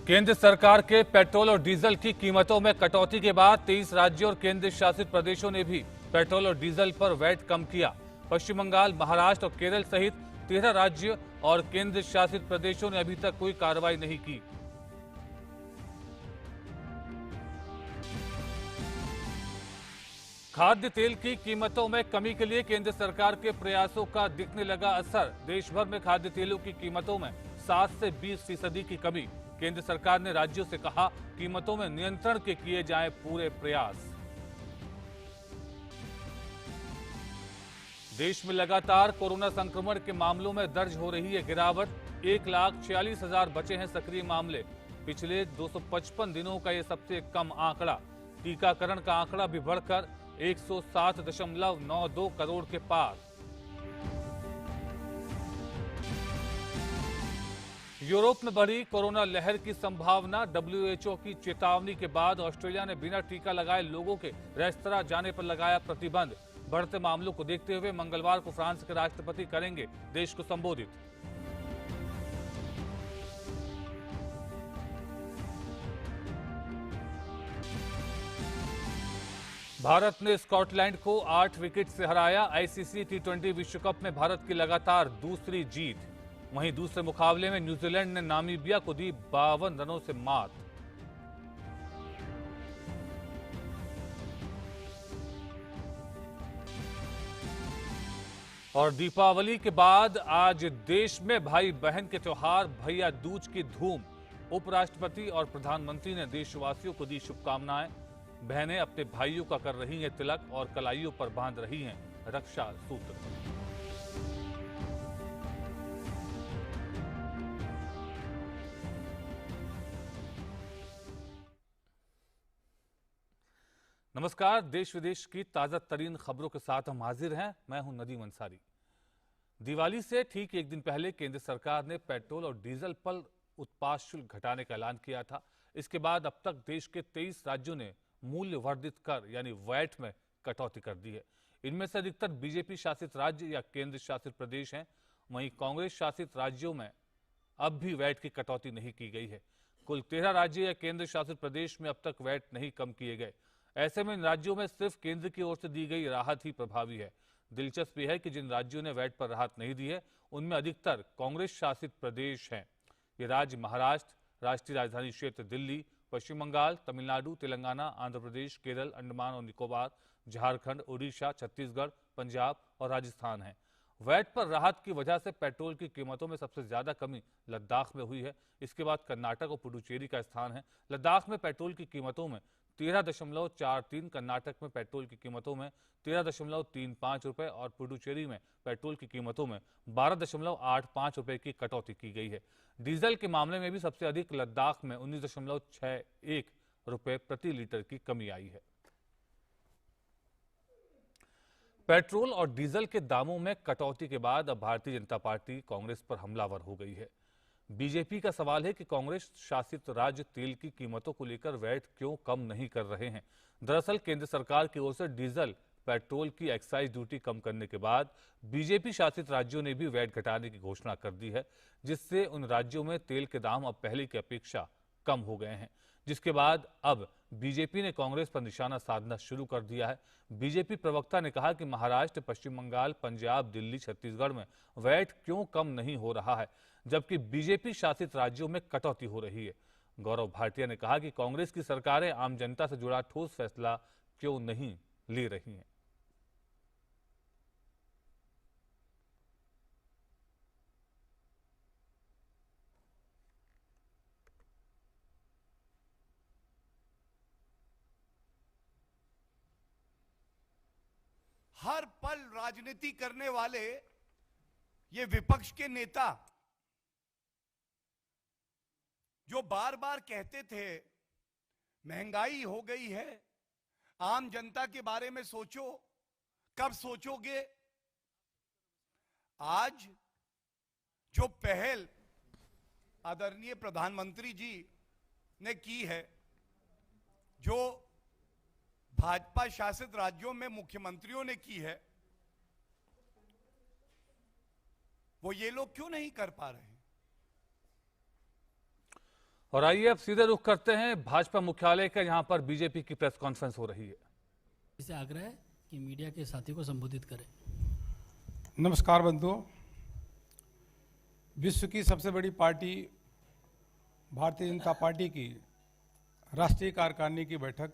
केंद्र सरकार के पेट्रोल और डीजल की कीमतों में कटौती के बाद 23 राज्यों और केंद्र शासित प्रदेशों ने भी पेट्रोल और डीजल पर वैट कम किया। पश्चिम बंगाल, महाराष्ट्र और केरल सहित 13 राज्य और केंद्र शासित प्रदेशों ने अभी तक कोई कार्रवाई नहीं की। खाद्य तेल की कीमतों में कमी के लिए केंद्र सरकार के प्रयासों का दिखने लगा असर। देश भर में खाद्य तेलों की कीमतों में 7 से 20% की कमी। केंद्र सरकार ने राज्यों से कहा, कीमतों में नियंत्रण के किए जाएं पूरे प्रयास। देश में लगातार कोरोना संक्रमण के मामलों में दर्ज हो रही है गिरावट। 1,46,000 बचे हैं सक्रिय मामले। पिछले 255 दिनों का यह सबसे कम आंकड़ा। टीकाकरण का आंकड़ा भी बढ़कर 107.92 करोड़ के पार। यूरोप में बढ़ी कोरोना लहर की संभावना। WHO की चेतावनी के बाद ऑस्ट्रेलिया ने बिना टीका लगाए लोगों के रेस्तरां जाने पर लगाया प्रतिबंध। बढ़ते मामलों को देखते हुए मंगलवार को फ्रांस के राष्ट्रपति करेंगे देश को संबोधित। भारत ने स्कॉटलैंड को 8 विकेट से हराया। ICC T20 विश्व कप में भारत की लगातार दूसरी जीत। वहीं दूसरे मुकाबले में न्यूजीलैंड ने नामीबिया को दी 52 रनों से मात। और दीपावली के बाद आज देश में भाई बहन के त्योहार भैया दूज की धूम। उपराष्ट्रपति और प्रधानमंत्री ने देशवासियों को दी शुभकामनाएं। बहनें अपने भाइयों का कर रही हैं तिलक और कलाइयों पर बांध रही हैं रक्षा सूत्र। नमस्कार, देश विदेश की ताजा तरीन खबरों के साथ हम हाजिर हैं। मैं हूं नदीम अंसारी। दिवाली से ठीक एक दिन पहले केंद्र सरकार ने पेट्रोल और डीजल पर उत्पाद शुल्क घटाने का ऐलान किया था। इसके बाद अब तक देश के 23 राज्यों ने मूल्य वर्धित कर यानी वैट में कटौती कर दी है। इनमें से अधिकतर बीजेपी शासित राज्य या केंद्र शासित प्रदेश हैं। वहीं कांग्रेस शासित राज्यों में अब भी वैट की कटौती नहीं की गई है। कुल 13 राज्य या केंद्र शासित प्रदेश में अब तक वैट नहीं कम किए गए। ऐसे में इन राज्यों में सिर्फ केंद्र की ओर से दी गई राहत ही प्रभावी है। दिलचस्प यह है कि जिन राज्यों ने वैट पर राहत नहीं दी है उनमें अधिकतर कांग्रेस शासित प्रदेश हैं। ये राज्य महाराष्ट्र, राष्ट्रीय राजधानी क्षेत्र दिल्ली, पश्चिम बंगाल, तमिलनाडु, तेलंगाना, आंध्र प्रदेश, केरल, अंडमान और निकोबार, झारखंड, ओडिशा, छत्तीसगढ़, पंजाब और राजस्थान है। वैट पर राहत की वजह से पेट्रोल की कीमतों में सबसे ज्यादा कमी लद्दाख में हुई है। इसके बाद कर्नाटक और पुडुचेरी का स्थान है। लद्दाख में पेट्रोल की कीमतों में 13.43, कर्नाटक में पेट्रोल की कीमतों में 13.35 रुपए और पुडुचेरी में पेट्रोल की कीमतों में 12.85 रुपए की कटौती की गई है। डीजल के मामले में भी सबसे अधिक लद्दाख में 19.61 रुपए प्रति लीटर की कमी आई है। पेट्रोल और डीजल के दामों में कटौती के बाद अब भारतीय जनता पार्टी कांग्रेस पर हमलावर हो गई है। बीजेपी का सवाल है कि कांग्रेस शासित राज्य तेल की कीमतों को लेकर वैट क्यों कम नहीं कर रहे हैं। दरअसल केंद्र सरकार की ओर से डीजल पेट्रोल की एक्साइज ड्यूटी कम करने के बाद बीजेपी शासित राज्यों ने भी वैट घटाने की घोषणा कर दी है, जिससे उन राज्यों में तेल के दाम अब पहले की अपेक्षा कम हो गए हैं, जिसके बाद अब बीजेपी ने कांग्रेस पर निशाना साधना शुरू कर दिया है। बीजेपी प्रवक्ता ने कहा कि महाराष्ट्र, पश्चिम बंगाल, पंजाब, दिल्ली, छत्तीसगढ़ में वैट क्यों कम नहीं हो रहा है, जबकि बीजेपी शासित राज्यों में कटौती हो रही है। गौरव भाटिया ने कहा कि कांग्रेस की सरकारें आम जनता से जुड़ा ठोस फैसला क्यों नहीं ले रही हैं। हर पल राजनीति करने वाले ये विपक्ष के नेता जो बार बार कहते थे महंगाई हो गई है, आम जनता के बारे में सोचो, कब सोचोगे। आज जो पहल आदरणीय प्रधानमंत्री जी ने की है, जो भाजपा शासित राज्यों में मुख्यमंत्रियों ने की है, वो ये लोग क्यों नहीं कर पा रहे हैं। और आइए अब सीधे रुख करते हैं भाजपा मुख्यालय का, जहां पर बीजेपी की प्रेस कॉन्फ्रेंस हो रही है। इसे आग्रह है कि मीडिया के साथी को संबोधित करें। नमस्कार बंधुओं, विश्व की सबसे बड़ी पार्टी भारतीय जनता पार्टी की राष्ट्रीय कार्यकारिणी की बैठक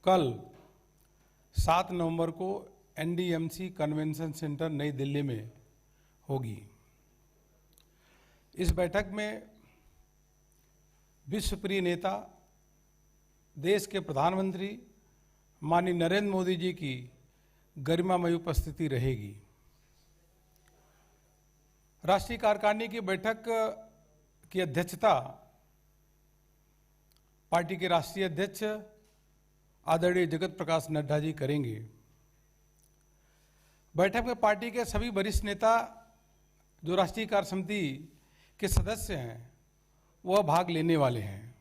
कल 7 नवंबर को एनडीएमसी कन्वेंशन सेंटर नई दिल्ली में होगी। इस बैठक में विश्व प्रिय नेता, देश के प्रधानमंत्री माननीय नरेंद्र मोदी जी की गरिमामय उपस्थिति रहेगी। राष्ट्रीय कार्यकारिणी की बैठक की अध्यक्षता पार्टी के राष्ट्रीय अध्यक्ष आदरणीय जगत प्रकाश नड्डा जी करेंगे। बैठक में पार्टी के सभी वरिष्ठ नेता जो राष्ट्रीय कार्य समिति के सदस्य हैं वह भाग लेने वाले हैं।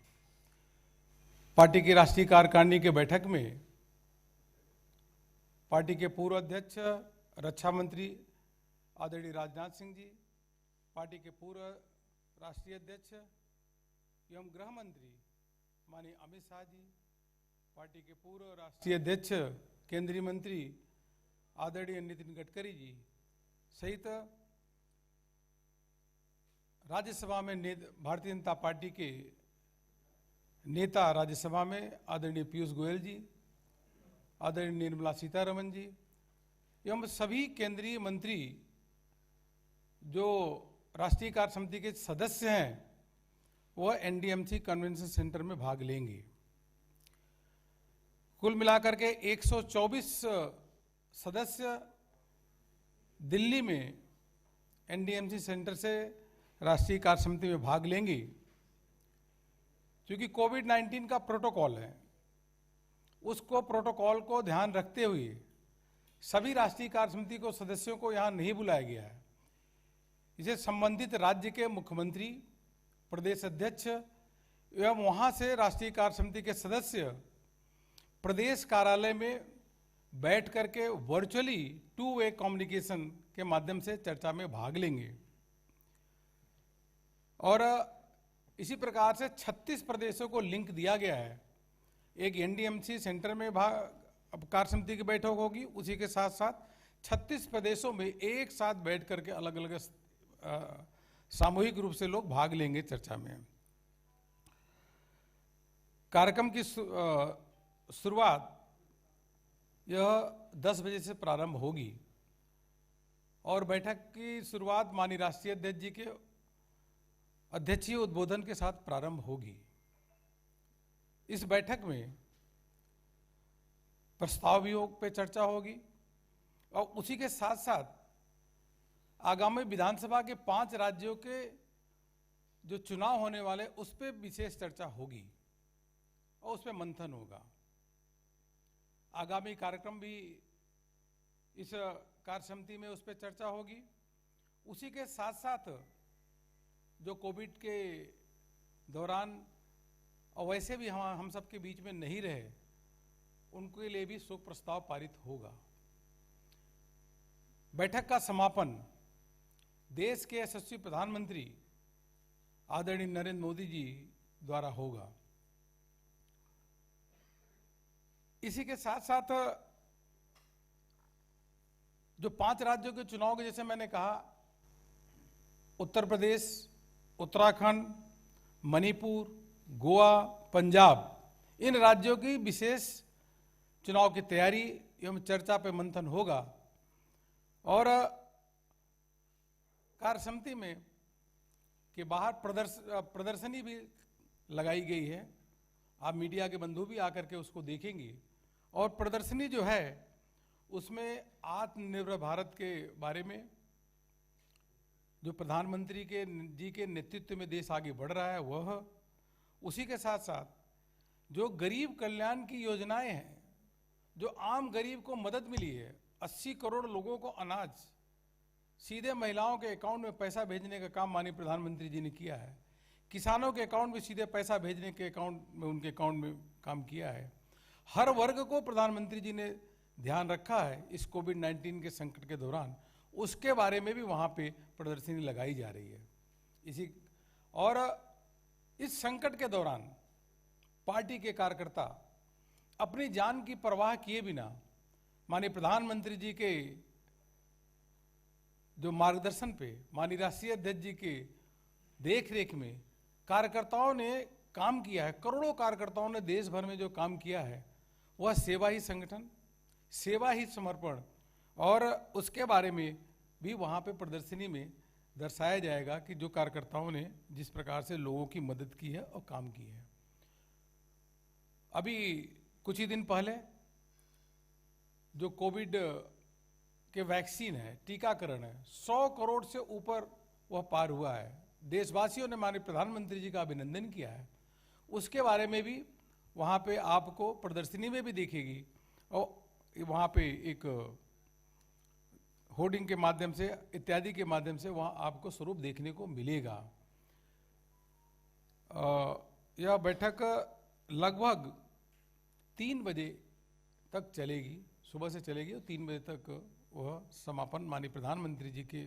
पार्टी की राष्ट्रीय कार्यकारिणी के बैठक में पार्टी के पूर्व अध्यक्ष रक्षा मंत्री आदरणीय राजनाथ सिंह जी, पार्टी के पूर्व राष्ट्रीय अध्यक्ष एवं गृह मंत्री माननीय अमित शाह जी, पार्टी के पूर्व राष्ट्रीय अध्यक्ष केंद्रीय मंत्री आदरणीय नितिन गडकरी जी सहित राज्यसभा में भारतीय जनता पार्टी के नेता राज्यसभा में आदरणीय पीयूष गोयल जी, आदरणीय निर्मला सीतारमण जी एवं सभी केंद्रीय मंत्री जो राष्ट्रीय कार्य समिति के सदस्य हैं वह एनडीएमसी कन्वेंशन सेंटर में भाग लेंगे। कुल मिलाकर के 124 सदस्य दिल्ली में एनडीएमसी सेंटर से राष्ट्रीय कार्य समिति में भाग लेंगे। क्योंकि कोविड-19 का प्रोटोकॉल है, उसको प्रोटोकॉल को ध्यान रखते हुए सभी राष्ट्रीय कार्य समिति को सदस्यों को यहाँ नहीं बुलाया गया है। इसे संबंधित राज्य के मुख्यमंत्री, प्रदेश अध्यक्ष एवं वहाँ से राष्ट्रीय कार्य समिति के सदस्य प्रदेश कार्यालय में बैठ करके वर्चुअली 2-वे कम्युनिकेशन के माध्यम से चर्चा में भाग लेंगे। और इसी प्रकार से 36 प्रदेशों को लिंक दिया गया है। एक एनडीएमसी सेंटर में कार्य समिति की बैठक होगी, उसी के साथ साथ 36 प्रदेशों में एक साथ बैठ करके अलग अलग सामूहिक रूप से लोग भाग लेंगे चर्चा में। कार्यक्रम की शुरुआत यह 10 बजे से प्रारंभ होगी और बैठक की शुरुआत माननीय राष्ट्रीय अध्यक्ष जी के अध्यक्षीय उद्बोधन के साथ प्रारंभ होगी। इस बैठक में प्रस्ताव भी पे चर्चा होगी और उसी के साथ साथ आगामी विधानसभा के 5 राज्यों के जो चुनाव होने वाले उस पर विशेष चर्चा होगी और उस पर मंथन होगा। आगामी कार्यक्रम भी इस कार्य समिति में उस पर चर्चा होगी। उसी के साथ साथ जो कोविड के दौरान और वैसे भी हम सबके बीच में नहीं रहे, उनके लिए भी शोक प्रस्ताव पारित होगा। बैठक का समापन देश के यशस्वी प्रधानमंत्री आदरणीय नरेंद्र मोदी जी द्वारा होगा। इसी के साथ साथ जो 5 राज्यों के चुनाव के, जैसे मैंने कहा, उत्तर प्रदेश, उत्तराखंड, मणिपुर, गोवा, पंजाब, इन राज्यों की विशेष चुनाव की तैयारी एवं चर्चा पे मंथन होगा। और कार्य समिति में के बाहर प्रदर्शनी भी लगाई गई है। आप मीडिया के बंधु भी आकर के उसको देखेंगे। और प्रदर्शनी जो है उसमें आत्मनिर्भर भारत के बारे में, जो प्रधानमंत्री जी के नेतृत्व में देश आगे बढ़ रहा है वह, उसी के साथ साथ जो गरीब कल्याण की योजनाएं हैं, जो आम गरीब को मदद मिली है, 80 करोड़ लोगों को अनाज सीधे महिलाओं के अकाउंट में पैसा भेजने का काम माननीय प्रधानमंत्री जी ने किया है। किसानों के अकाउंट में सीधे पैसा भेजने के अकाउंट में, उनके अकाउंट में काम किया है। हर वर्ग को प्रधानमंत्री जी ने ध्यान रखा है इस कोविड-19 के संकट के दौरान। उसके बारे में भी वहाँ पे प्रदर्शनी लगाई जा रही है। और इस संकट के दौरान पार्टी के कार्यकर्ता अपनी जान की परवाह किए बिना माननीय प्रधानमंत्री जी के जो मार्गदर्शन पे, माननीय राष्ट्रीय अध्यक्ष जी के देखरेख में कार्यकर्ताओं ने काम किया है। करोड़ों कार्यकर्ताओं ने देश भर में जो काम किया है वह सेवा ही संगठन, सेवा ही समर्पण, और उसके बारे में भी वहाँ पे प्रदर्शनी में दर्शाया जाएगा कि जो कार्यकर्ताओं ने जिस प्रकार से लोगों की मदद की है और काम की है। अभी कुछ ही दिन पहले जो कोविड के वैक्सीन है, टीकाकरण है, 100 करोड़ से ऊपर वह पार हुआ है। देशवासियों ने माननीय प्रधानमंत्री जी का अभिनंदन किया है। उसके बारे में भी वहाँ पे आपको प्रदर्शनी में भी दिखेगी और वहाँ पे एक होर्डिंग के माध्यम से, इत्यादि के माध्यम से वहाँ आपको स्वरूप देखने को मिलेगा। यह बैठक लगभग 3 बजे तक चलेगी, सुबह से चलेगी और 3 बजे तक वह समापन माननीय प्रधानमंत्री जी के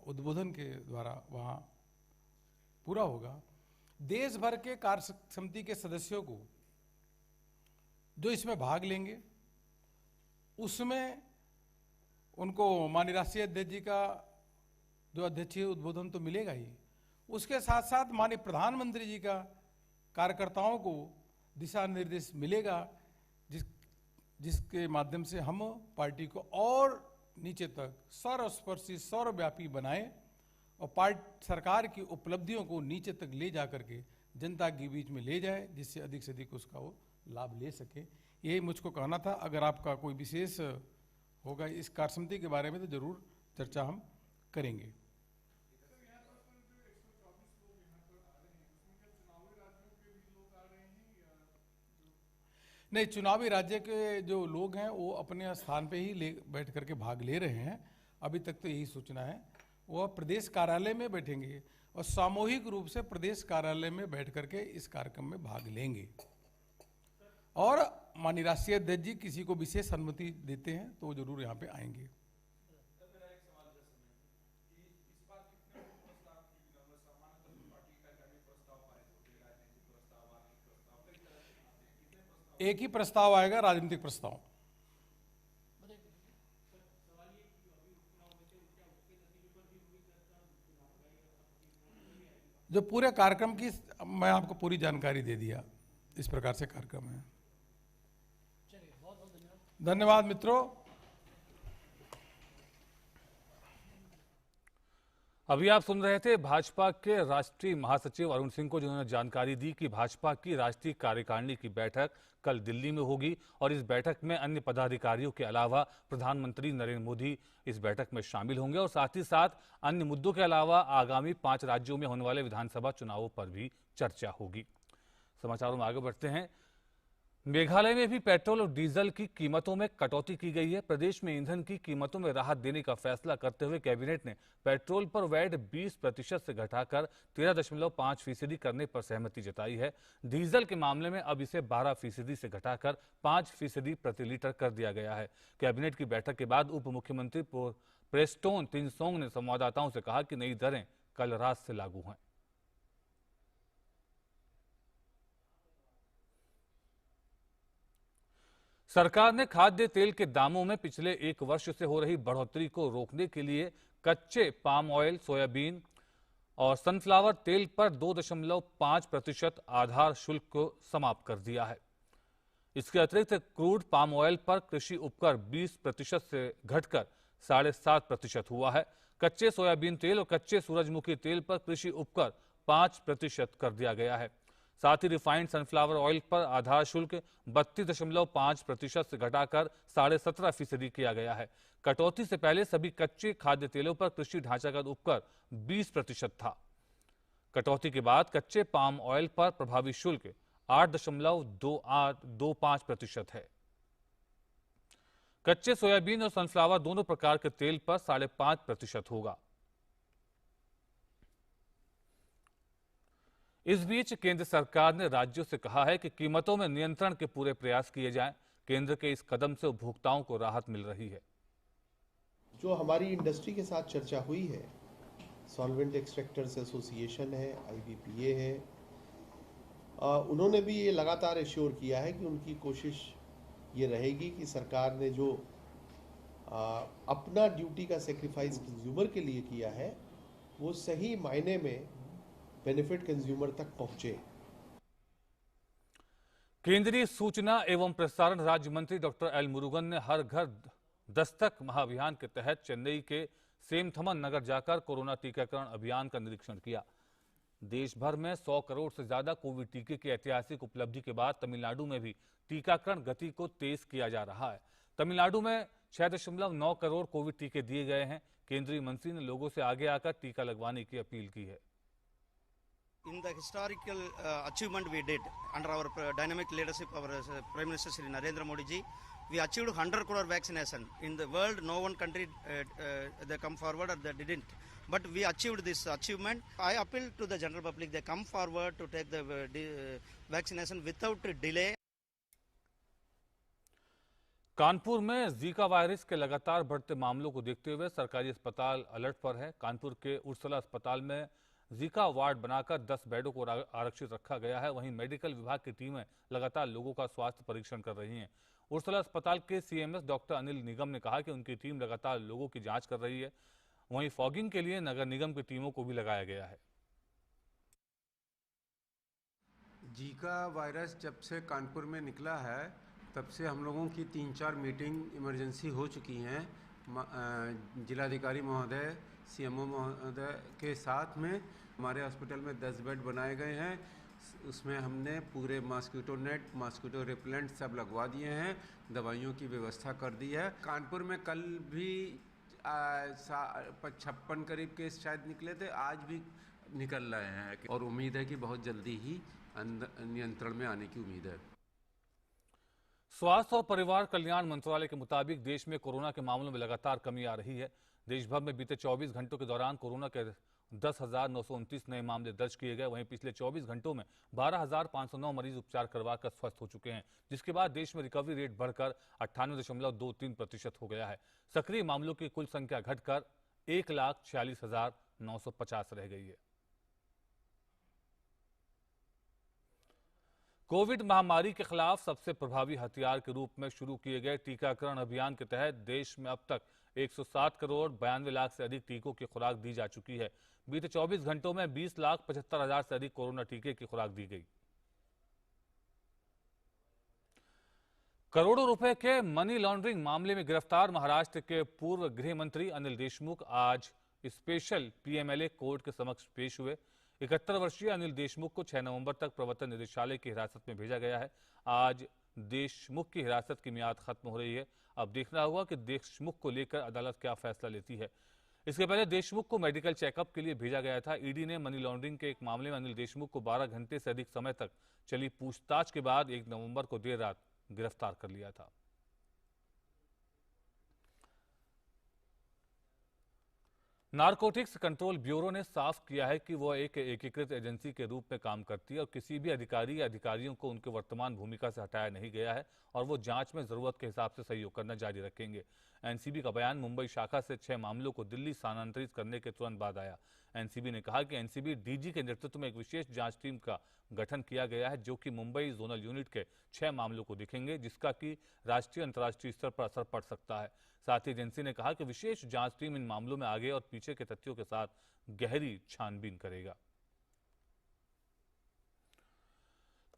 उद्बोधन के द्वारा वहाँ पूरा होगा। देश भर के कार्य समिति के सदस्यों को जो इसमें भाग लेंगे उसमें उनको माननीय राष्ट्रीय अध्यक्ष जी का जो अध्यक्षीय उद्बोधन तो मिलेगा ही, उसके साथ साथ माननीय प्रधानमंत्री जी का कार्यकर्ताओं को दिशा निर्देश मिलेगा, जिसके माध्यम से हम पार्टी को और नीचे तक सर्वस्पर्शी, सर्वव्यापी बनाएं और सरकार की उपलब्धियों को नीचे तक ले जा करके जनता के बीच में ले जाए, जिससे अधिक से अधिक उसका वो लाभ ले सके। यही मुझको कहना था। अगर आपका कोई विशेष होगा इस कार्य समिति के बारे में तो जरूर चर्चा हम करेंगे। नहीं, चुनावी राज्य के जो लोग हैं वो अपने स्थान पे ही बैठ करके भाग ले रहे हैं। अभी तक तो यही सूचना है। वो प्रदेश कार्यालय में बैठेंगे और सामूहिक रूप से प्रदेश कार्यालय में बैठ करके इस कार्यक्रम में भाग लेंगे। और माननीय राष्ट्रीय अध्यक्ष जी किसी को विशेष अनुमति देते हैं तो वो जरूर यहाँ पे आएंगे। एक ही प्रस्ताव आएगा, राजनीतिक प्रस्ताव। जो पूरे कार्यक्रम की मैं आपको पूरी जानकारी दे दिया, इस प्रकार से कार्यक्रम है। धन्यवाद मित्रों। अभी आप सुन रहे थे भाजपा के राष्ट्रीय महासचिव अरुण सिंह को, जिन्होंने जानकारी दी कि भाजपा की राष्ट्रीय कार्यकारिणी की बैठक कल दिल्ली में होगी और इस बैठक में अन्य पदाधिकारियों के अलावा प्रधानमंत्री नरेंद्र मोदी इस बैठक में शामिल होंगे और साथ ही साथ अन्य मुद्दों के अलावा आगामी 5 राज्यों में होने वाले विधानसभा चुनावों पर भी चर्चा होगी। समाचारों में आगे बढ़ते हैं। मेघालय में भी पेट्रोल और डीजल की कीमतों में कटौती की गई है। प्रदेश में ईंधन की कीमतों में राहत देने का फैसला करते हुए कैबिनेट ने पेट्रोल पर वैट 20% से घटाकर 13.5% करने पर सहमति जताई है। डीजल के मामले में अब इसे 12% से घटाकर 5% प्रति लीटर कर दिया गया है। कैबिनेट की बैठक के बाद उप मुख्यमंत्री प्रेस्टोन तिनसोंग ने संवाददाताओं से कहा कि नई दरें कल रात से लागू हैं। सरकार ने खाद्य तेल के दामों में पिछले 1 वर्ष से हो रही बढ़ोतरी को रोकने के लिए कच्चे पाम ऑयल, सोयाबीन और सनफ्लावर तेल पर 2.5% आधार शुल्क को समाप्त कर दिया है। इसके अतिरिक्त क्रूड पाम ऑयल पर कृषि उपकर 20% से घटकर 7.5% हुआ है। कच्चे सोयाबीन तेल और कच्चे सूरजमुखी तेल पर कृषि उपकर 5% कर दिया गया है। साथ ही रिफाइंड सनफ्लावर ऑयल पर आधार शुल्क 32.5% से घटाकर 17.5% किया गया है। कटौती से पहले सभी कच्चे खाद्य तेलों पर कृषि ढांचागत उपकर 20% था। कटौती के बाद कच्चे पाम ऑयल पर प्रभावी शुल्क 8.25% है। कच्चे सोयाबीन और सनफ्लावर दोनों प्रकार के तेल पर 5.5% होगा। इस बीच केंद्र सरकार ने राज्यों से कहा है कि कीमतों में नियंत्रण के पूरे प्रयास किए जाएं। केंद्र के इस कदम से उपभोक्ताओं को राहत मिल रही है। जो हमारी इंडस्ट्री के साथ चर्चा हुई है, सॉल्वेंट एक्सट्रैक्टर्स एसोसिएशन है, IBPA है, उन्होंने भी ये लगातार एश्योर किया है कि उनकी कोशिश ये रहेगी कि सरकार ने जो अपना ड्यूटी का सेक्रीफाइस कंज्यूमर के लिए किया है वो सही मायने में बेनिफिट कंज्यूमर तक पहुंचे। केंद्रीय सूचना एवं प्रसारण राज्य मंत्री डॉक्टर एल मुरुगन ने हर घर दस्तक महाअभियान के तहत चेन्नई के सेमथमन नगर जाकर कोरोना टीकाकरण अभियान का निरीक्षण किया। देश भर में 100 करोड़ से ज्यादा कोविड टीके की ऐतिहासिक उपलब्धि के बाद तमिलनाडु में भी टीकाकरण गति को तेज किया जा रहा है। तमिलनाडु में 6.9 करोड़ कोविड टीके दिए गए हैं। केंद्रीय मंत्री ने लोगों से आगे आकर टीका लगवाने की अपील की है। In the historical achievement we did under our dynamic leadership of our Prime Minister Shri Narendra Modi ji, we achieved 100 crore vaccination. In the world, no one country they come forward or they didn't. But we achieved this achievement. I appeal to the general public, they come forward to take the vaccination without delay. Kanpur में जीका वायरस के लगातार बढ़ते मामलों को देखते हुए सरकारी अस्पताल अलर्ट पर है। कानपुर के उर्सला अस्पताल में जीका वार्ड बनाकर 10 बेडों को आरक्षित रखा गया है। वहीं मेडिकल विभाग की टीमें लगातार लोगों का स्वास्थ्य परीक्षण कर रही हैं। उर्सला अस्पताल के CMS डॉक्टर अनिल निगम ने कहा कि उनकी टीम लगातार लोगों की जांच कर रही है। वहीं फॉगिंग के लिए नगर निगम की टीमों को भी लगाया गया है। जीका वायरस जब से कानपुर में निकला है तब से हम लोगों की 3-4 मीटिंग इमरजेंसी हो चुकी हैं। जिलाधिकारी महोदय, CMO महोदय के साथ में हमारे हॉस्पिटल में 10 बेड बनाए गए हैं। उसमें हमने पूरे मॉस्किटो नेट, मॉस्किटो रिपेलेंट सब लगवा दिए हैं, दवाइयों की व्यवस्था कर दी है। कानपुर में कल भी 56 करीब केस शायद निकले थे, आज भी निकल रहे हैं और उम्मीद है कि बहुत जल्दी ही नियंत्रण में आने की उम्मीद है। स्वास्थ्य और परिवार कल्याण मंत्रालय के मुताबिक देश में कोरोना के मामलों में लगातार कमी आ रही है। देश भर में बीते 24 घंटों के दौरान कोरोना के 10,929 नए मामले दर्ज किए गए। वहीं पिछले 24 घंटों में 12,509 मरीज उपचार करवाकर स्वस्थ हो चुके हैं, जिसके बाद देश में रिकवरी रेट बढ़कर 98.23% हो गया है। सक्रिय मामलों की कुल संख्या घटकर 1,46,950 रह गई है। कोविड महामारी के खिलाफ सबसे प्रभावी हथियार के रूप में शुरू किए गए टीकाकरण अभियान के तहत देश में अब तक 107 करोड़ 92 लाख से अधिक टीकों की खुराक दी जा चुकी है। बीते 24 घंटों में 20,75,000 से अधिक कोरोना टीके की खुराक दी गई। करोड़ों रुपए के मनी लॉन्ड्रिंग मामले में गिरफ्तार महाराष्ट्र के पूर्व गृह मंत्री अनिल देशमुख आज स्पेशल पीएमएलए कोर्ट के समक्ष पेश हुए। 71 वर्षीय अनिल देशमुख को 6 नवंबर तक प्रवर्तन निदेशालय की हिरासत में भेजा गया है। आज देशमुख की हिरासत की मियाद खत्म हो रही है। अब देखना होगा कि देशमुख को लेकर अदालत क्या फैसला लेती है। इसके पहले देशमुख को मेडिकल चेकअप के लिए भेजा गया था। ईडी ने मनी लॉन्ड्रिंग के एक मामले में अनिल देशमुख को 12 घंटे से अधिक समय तक चली पूछताछ के बाद 1 नवंबर को देर रात गिरफ्तार कर लिया था। नारकोटिक्स कंट्रोल ब्यूरो ने साफ किया है कि वह एक एकीकृत एजेंसी के रूप में काम करती है और किसी भी अधिकारी या अधिकारियों को उनके वर्तमान भूमिका से हटाया नहीं गया है और वो जांच में जरूरत के हिसाब से सहयोग करना जारी रखेंगे। एनसीबी का बयान मुंबई शाखा से 6 मामलों को दिल्ली स्थानांतरित करने के तुरंत बाद आया। एनसीबी ने कहा कि एनसीबी डीजी के नेतृत्व में एक विशेष जांच टीम का गठन किया गया है जो कि मुंबई जोनल यूनिट के 6 मामलों को देखेंगे, जिसका कि राष्ट्रीय अंतर्राष्ट्रीय स्तर पर असर पड़ सकता है। साथ ही एजेंसी ने कहा कि विशेष जांच टीम इन मामलों में आगे और पीछे के तथ्यों के साथ गहरी छानबीन करेगा।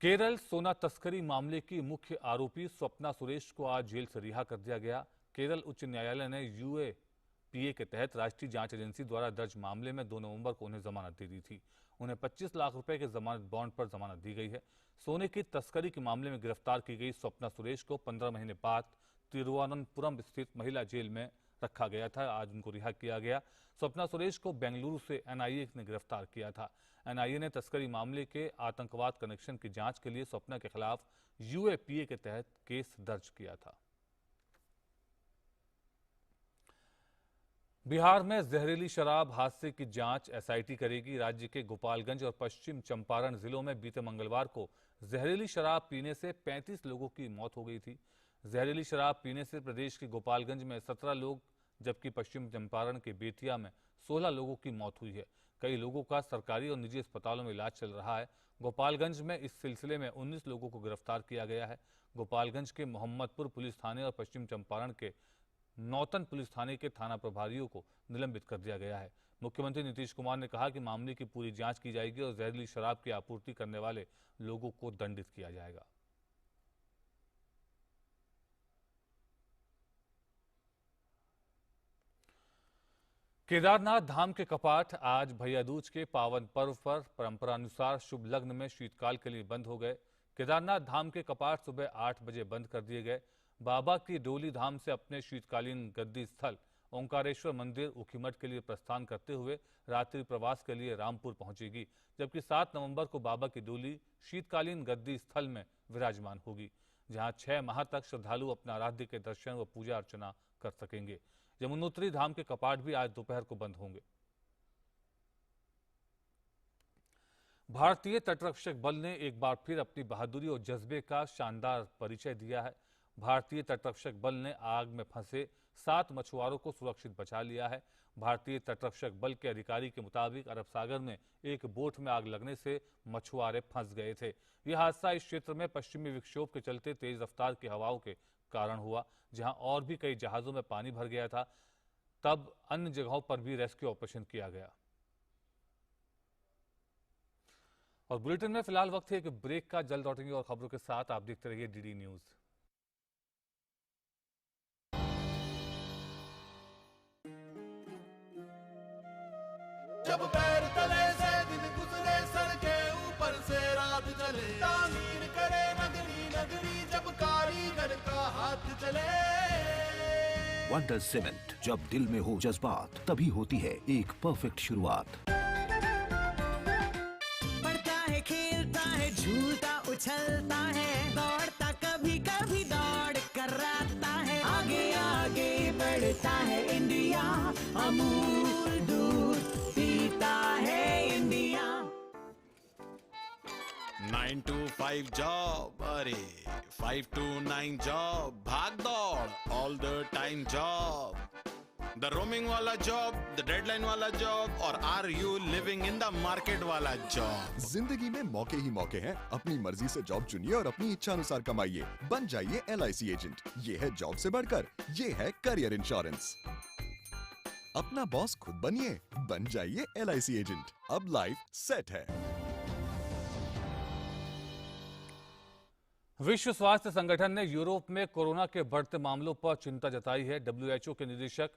केरल सोना तस्करी मामले की मुख्य आरोपी स्वप्ना सुरेश को आज जेल से रिहा कर दिया गया। केरल उच्च न्यायालय ने यूएपीए के तहत राष्ट्रीय जांच एजेंसी द्वारा दर्ज मामले में 2 नवंबर को उन्हें जमानत दे दी थी। उन्हें 25 लाख रुपए के जमानत बॉन्ड पर जमानत दी गई है। सोने की तस्करी के मामले में गिरफ्तार की गई स्वप्ना सुरेश को 15 महीने बाद तिरुवनंतपुरम स्थित महिला जेल में रखा गया था। आज उनको रिहा किया गया। स्वप्ना सुरेश को बेंगलुरु से एनआईए ने गिरफ्तार किया था। एनआईए ने तस्करी मामले के आतंकवाद कनेक्शन की जांच के लिए स्वप्ना के खिलाफ यूएपीए के तहत केस दर्ज किया था। बिहार में जहरीली शराब हादसे की जांच एसआईटी करेगी। राज्य के गोपालगंज और पश्चिम चंपारण जिलों में बीते मंगलवार को जहरीली शराब पीने से 35 लोगों की मौत हो गई थी। जहरीली शराब पीने से प्रदेश के गोपालगंज में 17 लोग जबकि पश्चिम चंपारण के बेतिया में 16 लोगों की मौत हुई है। कई लोगों का सरकारी और निजी अस्पतालों में इलाज चल रहा है। गोपालगंज में इस सिलसिले में 19 लोगों को गिरफ्तार किया गया है। गोपालगंज के मोहम्मदपुर पुलिस थाने और पश्चिम चंपारण के नौतन पुलिस थाने के थाना प्रभारियों को निलंबित कर दिया गया है। मुख्यमंत्री नीतीश कुमार ने कहा कि मामले की पूरी जांच की जाएगी और जहरीली शराब की आपूर्ति करने वाले लोगों को दंडित किया जाएगा। केदारनाथ धाम के कपाट आज भैया दूज के पावन पर्व पर परंपरानुसार शुभ लग्न में शीतकाल के लिए बंद हो गए। केदारनाथ धाम के कपाट सुबह 8 बजे बंद कर दिए गए। बाबा की डोली धाम से अपने शीतकालीन गद्दी स्थल ओंकारेश्वर मंदिर ऊखीमठ के लिए प्रस्थान करते हुए रात्रि प्रवास के लिए रामपुर पहुंचेगी, जबकि 7 नवंबर को बाबा की डोली शीतकालीन गद्दी स्थल में विराजमान होगी, जहां 6 माह तक श्रद्धालु अपना आराध्य के दर्शन व पूजा अर्चना कर सकेंगे। यमुनोत्री धाम के कपाट भी आज दोपहर को बंद होंगे। भारतीय तटरक्षक बल ने एक बार फिर अपनी बहादुरी और जज्बे का शानदार परिचय दिया है। भारतीय तटरक्षक बल ने आग में फंसे 7 मछुआरों को सुरक्षित बचा लिया है। भारतीय तटरक्षक बल के अधिकारी के मुताबिक अरब सागर में एक बोट में आग लगने से मछुआरे फंस गए थे। यह हादसा इस क्षेत्र में पश्चिमी विक्षोभ के चलते तेज रफ्तार की हवाओं के कारण हुआ, जहां और भी कई जहाजों में पानी भर गया था। तब अन्य जगहों पर भी रेस्क्यू ऑपरेशन किया गया। और बुलेटिन में फिलहाल वक्त है कि ब्रेक का। जल्द लौटेंगे और खबरों के साथ। आप देखते रहिए डीडी न्यूज। जब पैर तले से दिन गुजरे, सर के ऊपर से रात चले, तामीर करे नगरी नगरी, जब कारीगर का हाथ चले। वंडर सीमेंट, जब दिल में हो जज्बात तभी होती है एक परफेक्ट शुरुआत। पढ़ता है, खेलता है, झूलता उछलता है, दौड़ता कभी कभी दौड़ कराता है, आगे आगे बढ़ता है इंडिया, अमूल दूध पीता है इंडिया। 9 to 5 जॉब, अरे 5 to 9 जॉब, भाग दौड़ all the time job, the roaming वाला जॉब, द डेडलाइन वाला जॉब, और are you living in the market वाला जॉब। जिंदगी में मौके ही मौके हैं। अपनी मर्जी से जॉब चुनिए और अपनी इच्छा अनुसार कमाइए। बन जाइए LIC एजेंट। ये है जॉब से बढ़कर, ये है करियर इंश्योरेंस। अपना बॉस खुद बनिए, बन जाइए LIC एजेंट। अब लाइफ सेट है। विश्व स्वास्थ्य संगठन ने यूरोप में कोरोना के बढ़ते मामलों पर चिंता जताई है। WHO के निदेशक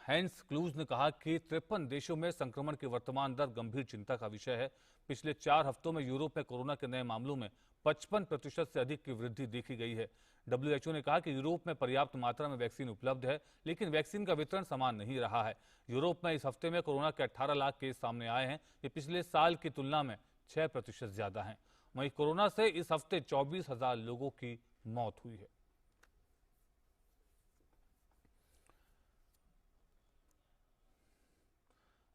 हैंस क्लूज ने कहा कि 53 देशों में संक्रमण की वर्तमान दर गंभीर चिंता का विषय है। पिछले 4 हफ्तों में यूरोप में कोरोना के नए मामलों में 55% से अधिक की वृद्धि देखी गई है। WHO ने कहा कि यूरोप में पर्याप्त मात्रा में वैक्सीन उपलब्ध है, लेकिन वैक्सीन का वितरण समान नहीं रहा है। यूरोप में इस हफ्ते में कोरोना के 18 लाख केस सामने आए हैं, ये पिछले साल की तुलना में 6% ज्यादा हैं। वहीं कोरोना से इस हफ्ते 24,000 लोगों की मौत हुई है।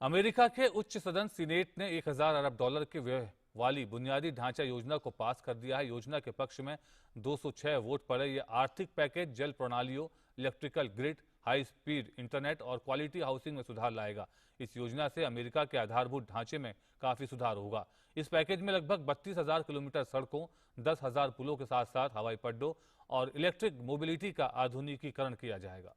अमेरिका के उच्च सदन सीनेट ने 1000 अरब डॉलर के व्यय वाली बुनियादी ढांचा योजना को पास कर दिया है। योजना के पक्ष में 206 वोट पड़े। यह आर्थिक पैकेज जल प्रणालियों, electrical grid, high speed internet और क्वालिटी हाउसिंग में सुधार लाएगा। इस योजना से अमेरिका के आधारभूत ढांचे में काफी सुधार होगा। इस पैकेज में लगभग 32,000 किलोमीटर सड़कों, 10,000 पुलों के साथ साथ हवाई पट्टों और इलेक्ट्रिक मोबिलिटी का आधुनिकीकरण किया जाएगा।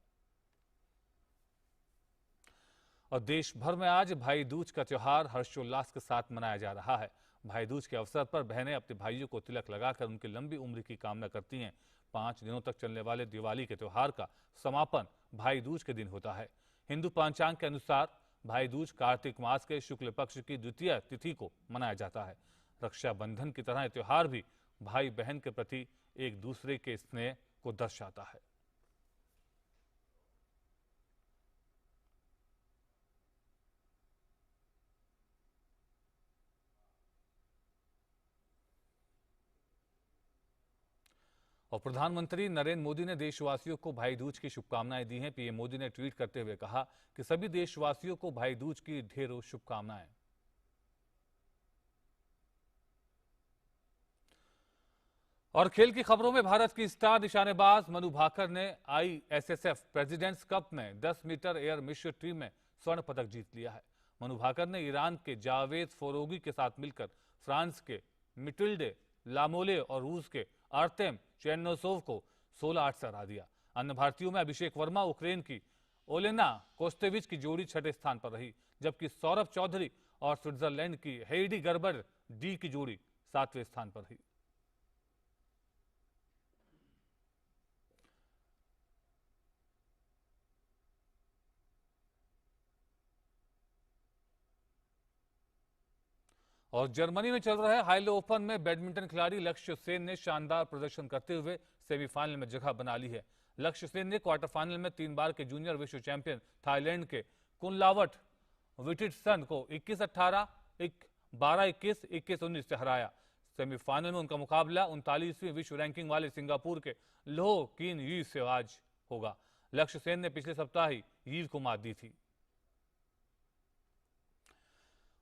और देश भर में आज भाई दूज का त्योहार हर्षोल्लास के साथ मनाया जा रहा है। भाई दूज के अवसर पर बहनें अपने भाइयों को तिलक लगाकर उनकी लंबी उम्र की कामना करती हैं। 5 दिनों तक चलने वाले दिवाली के त्योहार का समापन भाई दूज के दिन होता है। हिंदू पंचांग के अनुसार भाई दूज कार्तिक मास के शुक्ल पक्ष की द्वितीय तिथि को मनाया जाता है। रक्षाबंधन की तरह त्योहार भी भाई बहन के प्रति एक दूसरे के स्नेह को दर्शाता है। और प्रधानमंत्री नरेंद्र मोदी ने देशवासियों को भाई दूज की शुभकामनाएं दी हैं। पीएम मोदी ने ट्वीट करते हुए कहा कि सभी देशवासियों को भाई दूज की ढेरों शुभकामनाएं। और खेल की खबरों में भारत की स्टार निशानेबाज मनु भाकर ने ISSF प्रेसिडेंट्स कप में 10 मीटर एयर मिश्र टीम में स्वर्ण पदक जीत लिया है। मनु भाकर ने ईरान के जावेद फोरोगी के साथ मिलकर फ्रांस के मिटिल्डे लामोले और रूस के आर्तेम चेरनोसोव को 16-8 से हरा दिया। अन्य भारतीयों में अभिषेक वर्मा यूक्रेन की ओलेना कोस्टेविच की जोड़ी 6ठे स्थान पर रही, जबकि सौरभ चौधरी और स्विट्जरलैंड की हेइडी गर्बर डी की जोड़ी 7वें स्थान पर रही। और जर्मनी में चल रहे हाइलो ओपन में बैडमिंटन खिलाड़ी लक्ष्य सेन ने शानदार प्रदर्शन करते हुए सेमीफाइनल में जगह बना ली है। लक्ष्य सेन ने क्वार्टर फाइनल में 3 बार के जूनियर विश्व चैंपियन थाईलैंड के कुनलावट विटिटसन को 21-18, 12-21, 21-19 से हराया। सेमीफाइनल में उनका मुकाबला 39वीं विश्व रैंकिंग वाले सिंगापुर के लोह कीन यी से आज होगा। लक्ष्य सेन ने पिछले सप्ताह ही यी को मात दी थी।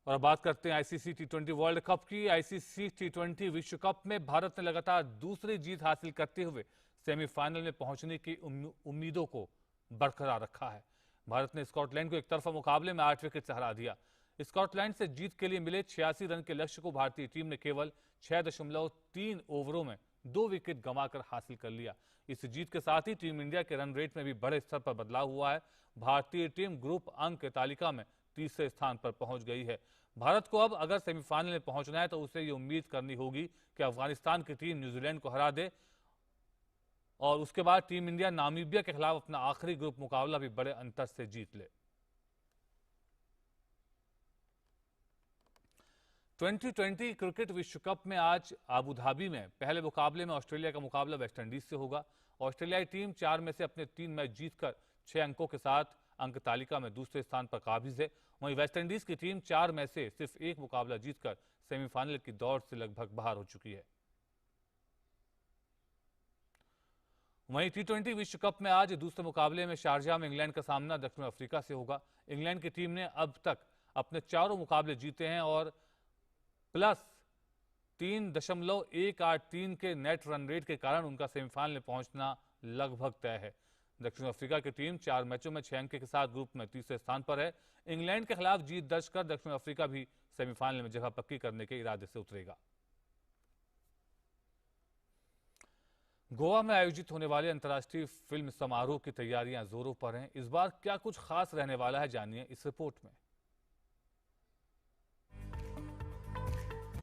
और अब बात करते हैं आईसीसी टी20 वर्ल्ड कप की। आईसीसी टी20 विश्व कप में भारत ने लगातार दूसरी जीत हासिल करते हुए सेमीफाइनल में पहुंचने की उम्मीदों को बरकरार रखा है। भारत ने स्कॉटलैंड को एक तरफा मुकाबले में 8 विकेट से हरा दिया। स्कॉटलैंड से जीत के लिए मिले 86 रन के लक्ष्य को भारतीय टीम ने केवल 6.3 ओवरों में 2 विकेट गंवाकर हासिल कर लिया। इस जीत के साथ ही टीम इंडिया के रन रेट में भी बड़े स्तर पर बदलाव हुआ है। भारतीय टीम ग्रुप अंक तालिका में तीसरे स्थान पर पहुंच गई है। भारत को अब अगर सेमीफाइनल में पहुंचना है तो उसे ये उम्मीद करनी होगी कि अफगानिस्तान की टीम न्यूजीलैंड को हरा दे और उसके बाद टीम इंडिया नामीबिया के खिलाफ अपना आखिरी ग्रुप मुकाबला भी बड़े अंतर से जीत ले। 2020 क्रिकेट विश्व कप में आज आबू धाबी में पहले मुकाबले में ऑस्ट्रेलिया का मुकाबला वेस्टइंडीज से होगा। ऑस्ट्रेलियाई टीम 4 में से अपने 3 मैच जीतकर 6 अंकों के साथ अंक तालिका में दूसरे स्थान पर काबिज है। वहीं वेस्टइंडीज की टीम 4 में से सिर्फ 1 मुकाबला जीतकर सेमीफाइनल की दौड़ से लगभग बाहर हो चुकी है। वहीं टी20 विश्व कप में आज दूसरे मुकाबले में शारजाह में इंग्लैंड का सामना दक्षिण अफ्रीका से होगा। इंग्लैंड की टीम ने अब तक अपने 4 मुकाबले जीते हैं और प्लस 3.183 के नेट रन रेट के कारण उनका सेमीफाइनल में पहुंचना लगभग तय है। दक्षिण अफ्रीका की टीम 4 मैचों में 6 अंक के साथ ग्रुप में तीसरे स्थान पर है। इंग्लैंड के खिलाफ जीत दर्ज कर दक्षिण अफ्रीका भी सेमीफाइनल में जगह पक्की करने के इरादे से उतरेगा। गोवा में आयोजित होने वाले अंतर्राष्ट्रीय फिल्म समारोह की तैयारियां जोरों पर हैं। इस बार क्या कुछ खास रहने वाला है, जानिए इस रिपोर्ट में।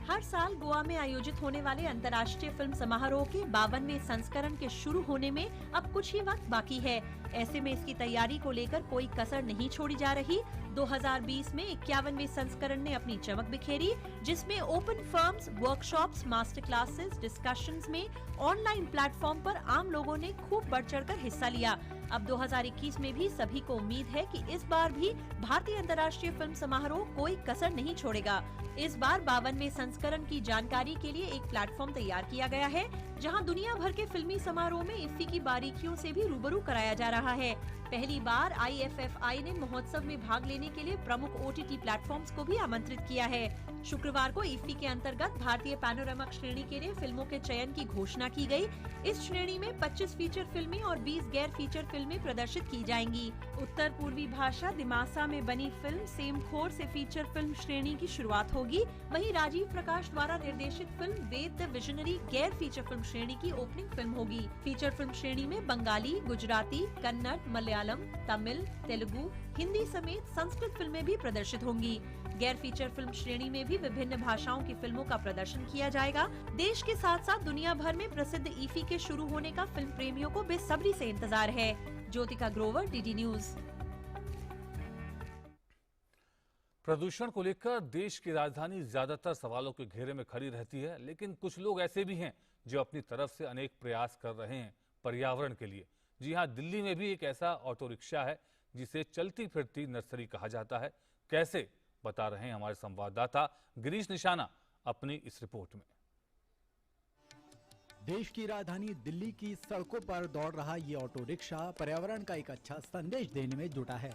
हर साल गोवा में आयोजित होने वाले अंतर्राष्ट्रीय फिल्म समारोह के 52वें संस्करण के शुरू होने में अब कुछ ही वक्त बाकी है। ऐसे में इसकी तैयारी को लेकर कोई कसर नहीं छोड़ी जा रही। 2020 में 51वें संस्करण ने अपनी चमक बिखेरी, जिसमें open forms, workshops, master classes, discussions में ऑनलाइन प्लेटफॉर्म पर आम लोगों ने खूब बढ़ चढ़कर हिस्सा लिया। अब 2021 में भी सभी को उम्मीद है कि इस बार भी भारतीय अंतर्राष्ट्रीय फिल्म समारोह कोई कसर नहीं छोड़ेगा। इस बार 52वें संस्करण की जानकारी के लिए एक प्लेटफॉर्म तैयार किया गया है, जहां दुनिया भर के फिल्मी समारोह में इफ्फी की बारीकियों से भी रूबरू कराया जा रहा है। पहली बार IFFI ने महोत्सव में भाग लेने के लिए प्रमुख OTT प्लेटफॉर्म्स को भी आमंत्रित किया है। शुक्रवार को इफ्फी के अंतर्गत भारतीय पैनोरामा श्रेणी के लिए फिल्मों के चयन की घोषणा की गई। इस श्रेणी में 25 फीचर फिल्में और 20 गैर फीचर फिल्में प्रदर्शित की जाएंगी। उत्तर पूर्वी भाषा दिमासा में बनी फिल्म सेमखोर से फीचर फिल्म श्रेणी की शुरुआत होगी। वहीं राजीव प्रकाश द्वारा निर्देशित फिल्म वेद द विजनरी गैर फीचर फिल्म श्रेणी की ओपनिंग फिल्म होगी। फीचर फिल्म श्रेणी में बंगाली, गुजराती, कन्नड़, मलयालम, तमिल, तेलुगु, हिंदी समेत संस्कृत फिल्में भी प्रदर्शित होंगी। गैर फीचर फिल्म श्रेणी में भी विभिन्न भाषाओं की फिल्मों का प्रदर्शन किया जाएगा। देश के साथ साथ दुनिया भर में प्रसिद्ध इफ्फी के शुरू होने का फिल्म प्रेमियों को बेसब्री से इंतजार है। Jyotika Grover, DD news. प्रदूषण को लेकर देश की राजधानी ज्यादातर सवालों के घेरे में खड़ी रहती है, लेकिन कुछ लोग ऐसे भी हैं जो अपनी तरफ से अनेक प्रयास कर रहे हैं पर्यावरण के लिए। जी हाँ, दिल्ली में भी एक ऐसा ऑटो रिक्शा है जिसे चलती फिरती नर्सरी कहा जाता है। कैसे, बता रहे हैं हमारे संवाददाता गिरीश निशाना अपनी इस रिपोर्ट में। देश की राजधानी दिल्ली की सड़कों पर दौड़ रहा ये ऑटो रिक्शा पर्यावरण का एक अच्छा संदेश देने में जुटा है।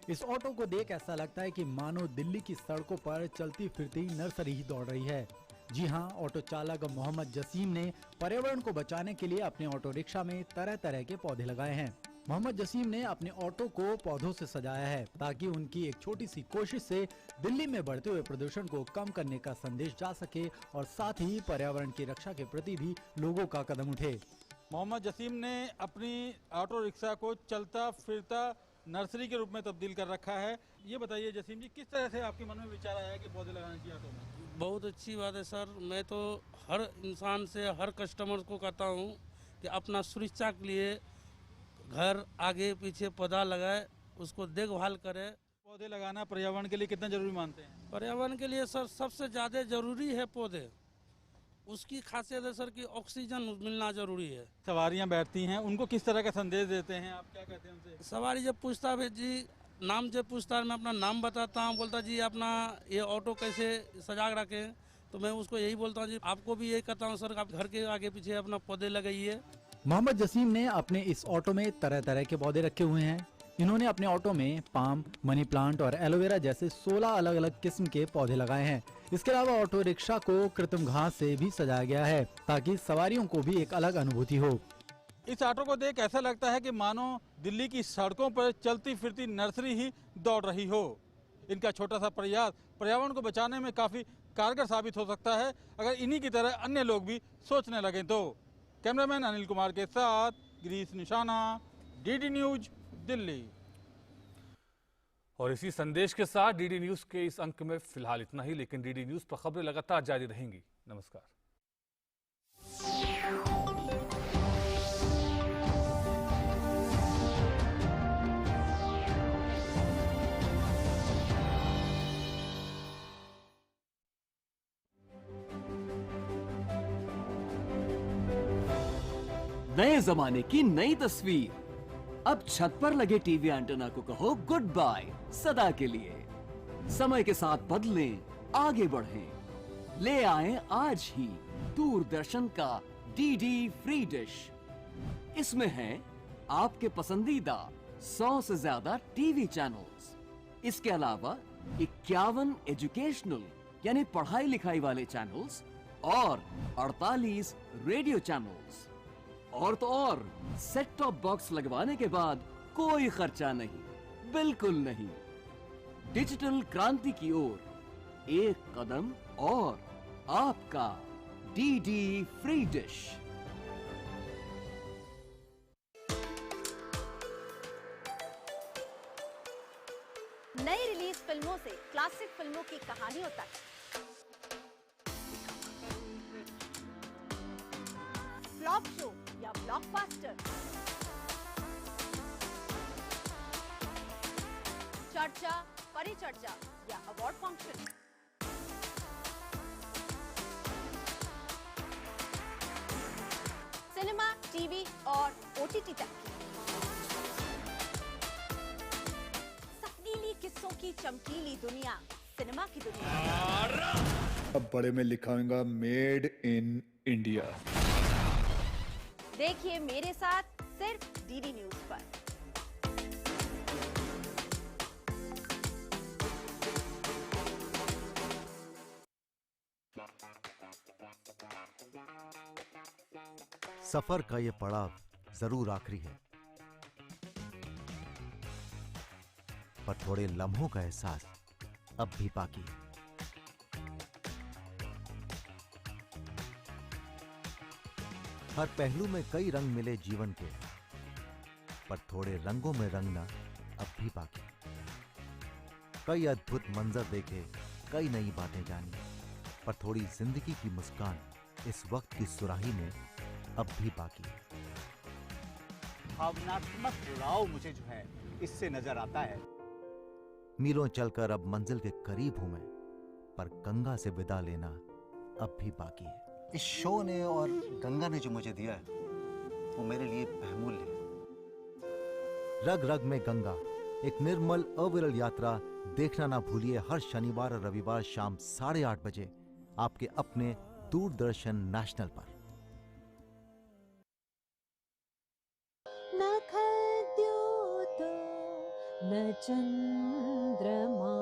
इस ऑटो को देख ऐसा लगता है कि मानो दिल्ली की सड़कों पर चलती फिरती नर्सरी ही दौड़ रही है। जी हाँ, ऑटो चालक मोहम्मद जसीम ने पर्यावरण को बचाने के लिए अपने ऑटो रिक्शा में तरह तरह के पौधे लगाए हैं। मोहम्मद जसीम ने अपने ऑटो को पौधों से सजाया है ताकि उनकी एक छोटी सी कोशिश से दिल्ली में बढ़ते हुए प्रदूषण को कम करने का संदेश जा सके और साथ ही पर्यावरण की रक्षा के प्रति भी लोगों का कदम उठे। मोहम्मद जसीम ने अपनी ऑटो रिक्शा को चलता फिरता नर्सरी के रूप में तब्दील कर रखा है। ये बताइए जसीम जी, किस तरह से आपके मन में विचार आया कि पौधे लगाने चाहिए ऑटो में? बहुत अच्छी बात है सर। मैं तो हर इंसान से, हर कस्टमर को कहता हूँ कि अपना सुरक्षा के लिए घर आगे पीछे पौधा लगाए, उसको देखभाल करे। पौधे लगाना पर्यावरण के लिए कितना जरूरी मानते हैं? पर्यावरण के लिए सर सबसे ज़्यादा जरूरी है पौधे। उसकी खासियत है सर कि ऑक्सीजन मिलना जरूरी है। सवारियां बैठती हैं, उनको किस तरह का संदेश देते हैं, आप क्या कहते हैं उनसे? सवारी जब पूछता है जी नाम, जब पूछता है मैं अपना नाम बताता हूँ, बोलता जी अपना ये ऑटो कैसे सजा रखें, तो मैं उसको यही बोलता हूँ जी आपको भी यही कहता हूँ सर, आप घर के आगे पीछे अपना पौधे लगाइए। मोहम्मद जसीम ने अपने इस ऑटो में तरह तरह के पौधे रखे हुए हैं। इन्होंने अपने ऑटो में पाम, मनी प्लांट और एलोवेरा जैसे 16 अलग अलग किस्म के पौधे लगाए हैं। इसके अलावा ऑटो रिक्शा को कृत्रिम घास से भी सजाया गया है ताकि सवारियों को भी एक अलग अनुभूति हो। इस ऑटो को देख ऐसा लगता है कि मानो दिल्ली की सड़कों पर चलती फिरती नर्सरी ही दौड़ रही हो। इनका छोटा सा प्रयास पर्यावरण को बचाने में काफी कारगर साबित हो सकता है अगर इन्हीं की तरह अन्य लोग भी सोचने लगे तो। कैमरामैन अनिल कुमार के साथ गिरीश निशाना, DD न्यूज, दिल्ली। और इसी संदेश के साथ DD न्यूज के इस अंक में फिलहाल इतना ही, लेकिन DD न्यूज पर खबरें लगातार जारी रहेंगी। नमस्कार। नए जमाने की नई तस्वीर। अब छत पर लगे टीवी एंटेना को कहो गुड बाय सदा के लिए। समय के साथ बदलें, आगे बढ़ें। ले आएं आज ही दूरदर्शन का DD फ्री डिश। इसमें है आपके पसंदीदा 100 से ज्यादा टीवी चैनल्स। इसके अलावा 51 एजुकेशनल यानी पढ़ाई लिखाई वाले चैनल्स और 48 रेडियो चैनल्स। और तो और सेट टॉप बॉक्स लगवाने के बाद कोई खर्चा नहीं, बिल्कुल नहीं। डिजिटल क्रांति की ओर एक कदम और आपका DD फ्री डिश। नई रिलीज फिल्मों से क्लासिक फिल्मों की कहानियों तक टॉप शो या ब्लॉकबस्टर, चर्चा, परिचर्चा या अवार्ड फंक्शन, सिनेमा, टीवी और ओटीटी तक सकीली किस्सों की चमकीली दुनिया, सिनेमा की दुनिया। अब बड़े में लिखाऊंगा मेड इन इंडिया। देखिए मेरे साथ सिर्फ डीडी न्यूज पर। सफर का ये पड़ाव जरूर आखिरी है, पर थोड़े लम्हों का एहसास अब भी बाकी है। हर पहलू में कई रंग मिले जीवन के, पर थोड़े रंगों में रंगना अब भी बाकी। कई अद्भुत मंजर देखे, कई नई बातें जानी, पर थोड़ी जिंदगी की मुस्कान इस वक्त की सुराही में अब भी बाकी है। भावनात्मक जुड़ाव मुझे जो है इससे नजर आता है। मीलों चलकर अब मंजिल के करीब हूं मैं, पर गंगा से विदा लेना अब भी बाकी है। इस शो ने और गंगा ने जो मुझे दिया है वो मेरे लिए बहुमूल्य है। रग रग में गंगा, एक निर्मल अविरल यात्रा देखना ना भूलिए हर शनिवार और रविवार शाम 8:30 बजे आपके अपने दूरदर्शन नेशनल पर। न खद्योतो न चंद्रमा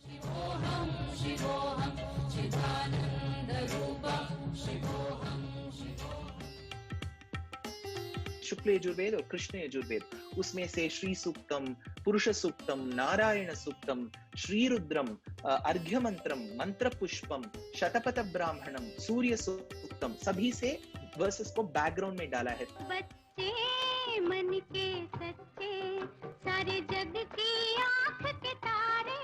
शिवोहम शिवोहम चिदानंद रूपम शिवोहम शुक्ल यजुर्वेद और कृष्ण यजुर्वेद, उसमें से श्री सूक्तम, पुरुष सूक्तम, नारायण सूक्तम, श्री रुद्रम, अर्घ्य मंत्रम, मंत्र पुष्पम, शतपथ ब्राह्मणम, सूर्य सूक्तम, सभी से वर्सेस को बैकग्राउंड में डाला है। बच्चे मन के सच्चे, सारे जग की आंख के तारे,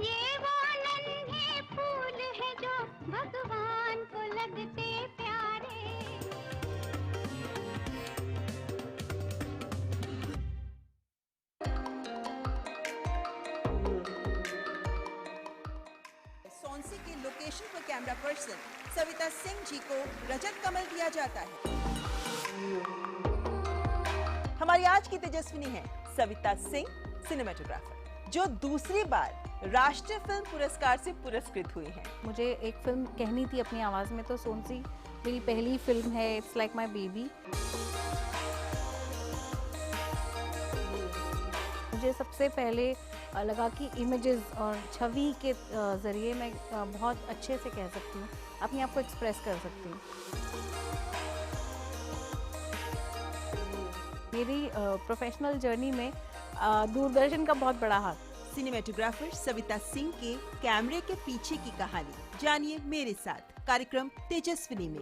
ये वो नन्हे फूल है जो भगवान को लगते प्यारे। सोनसी के लोकेशन पर कैमरा पर्सन सविता सिंह जी को रजत कमल दिया जाता है। हमारी आज की तेजस्विनी है सविता सिंह, सिनेमेटोग्राफर, जो दूसरी बार राष्ट्रीय फिल्म पुरस्कार से पुरस्कृत हुई हैं। मुझे एक फिल्म कहनी थी अपनी आवाज में, तो सोनसी मेरी पहली फिल्म है, इट्स लाइक माय बेबी। मुझे सबसे पहले लगा कि इमेजेस और छवि के ज़रिए मैं बहुत अच्छे से कह सकती हूँ, अपने आप को एक्सप्रेस कर सकती हूँ। मेरी प्रोफेशनल जर्नी में दूरदर्शन का बहुत बड़ा हाथ। सिनेमेटोग्राफर सविता सिंह के कैमरे के पीछे की कहानी जानिए मेरे साथ कार्यक्रम तेजस्विनी में।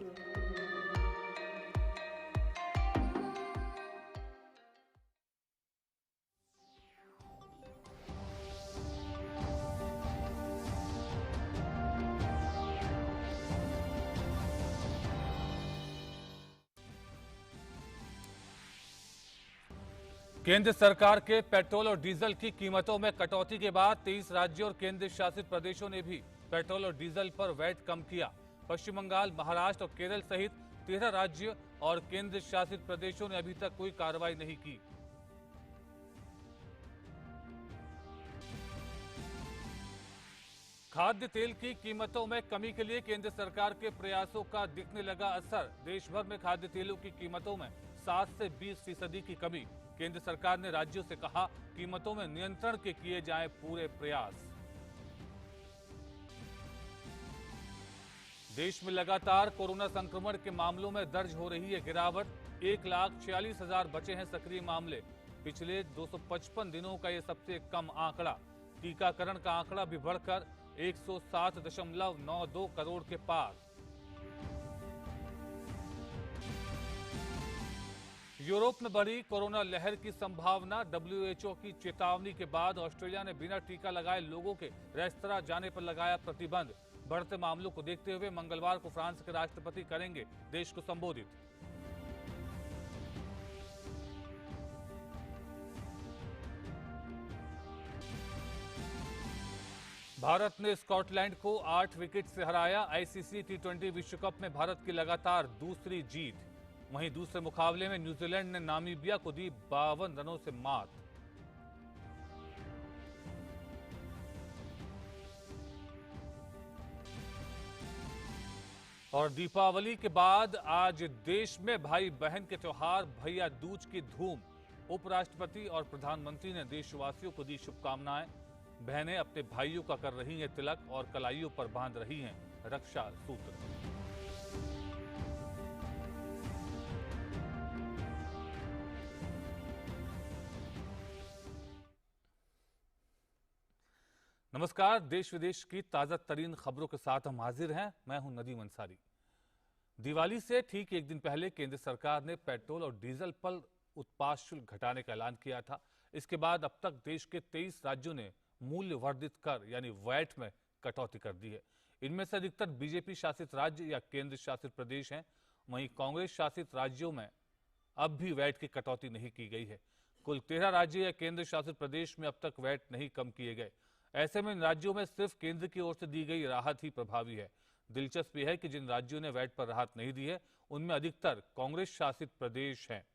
केंद्र सरकार के पेट्रोल और डीजल की कीमतों में कटौती के बाद 23 राज्यों और केंद्र शासित प्रदेशों ने भी पेट्रोल और डीजल पर वैट कम किया। पश्चिम बंगाल, महाराष्ट्र और केरल सहित 13 राज्य और केंद्र शासित प्रदेशों ने अभी तक कोई कार्रवाई नहीं की। खाद्य तेल की कीमतों में कमी के लिए केंद्र सरकार के प्रयासों का दिखने लगा असर। देश भर में खाद्य तेलों की कीमतों में 7 से 20% की कमी। केंद्र सरकार ने राज्यों से कहा, कीमतों में नियंत्रण के किए जाएं पूरे प्रयास। देश में लगातार कोरोना संक्रमण के मामलों में दर्ज हो रही है गिरावट। 1,46,000 बचे हैं सक्रिय मामले। पिछले 255 दिनों का यह सबसे कम आंकड़ा। टीकाकरण का आंकड़ा भी बढ़कर 107.92 करोड़ के पार। यूरोप में बढ़ी कोरोना लहर की संभावना। WHO की चेतावनी के बाद ऑस्ट्रेलिया ने बिना टीका लगाए लोगों के रेस्तरां जाने पर लगाया प्रतिबंध। बढ़ते मामलों को देखते हुए मंगलवार को फ्रांस के राष्ट्रपति करेंगे देश को संबोधित। भारत ने स्कॉटलैंड को 8 विकेट से हराया। आईसीसी टी20 विश्व कप में भारत की लगातार दूसरी जीत। वहीं दूसरे मुकाबले में न्यूजीलैंड ने नामीबिया को दी 52 रनों से मात। और दीपावली के बाद आज देश में भाई बहन के त्योहार भैया दूज की धूम। उपराष्ट्रपति और प्रधानमंत्री ने देशवासियों को दी शुभकामनाएं। बहनें अपने भाइयों का कर रही हैं तिलक और कलाइयों पर बांध रही हैं रक्षा सूत्र। नमस्कार, देश विदेश की ताजा तरीन खबरों के साथ हम हाजिर हैं। मैं हूं नदीम अंसारी। दिवाली से ठीक एक दिन पहले केंद्र सरकार ने पेट्रोल और डीजल पर उत्पाद शुल्क घटाने का ऐलान किया था। इसके बाद अब तक देश के 23 राज्यों ने मूल्य वर्धित कर यानी वैट में कटौती कर दी है। इनमें से अधिकतर बीजेपी शासित राज्य या केंद्र शासित प्रदेश हैं। वहीं कांग्रेस शासित राज्यों में अब भी वैट की कटौती नहीं की गई है। कुल 13 राज्य या केंद्र शासित प्रदेश में अब तक वैट नहीं कम किए गए। ऐसे में इन राज्यों में सिर्फ केंद्र की ओर से दी गई राहत ही प्रभावी है। दिलचस्प यह है कि जिन राज्यों ने वैट पर राहत नहीं दी है उनमें अधिकतर कांग्रेस शासित प्रदेश हैं।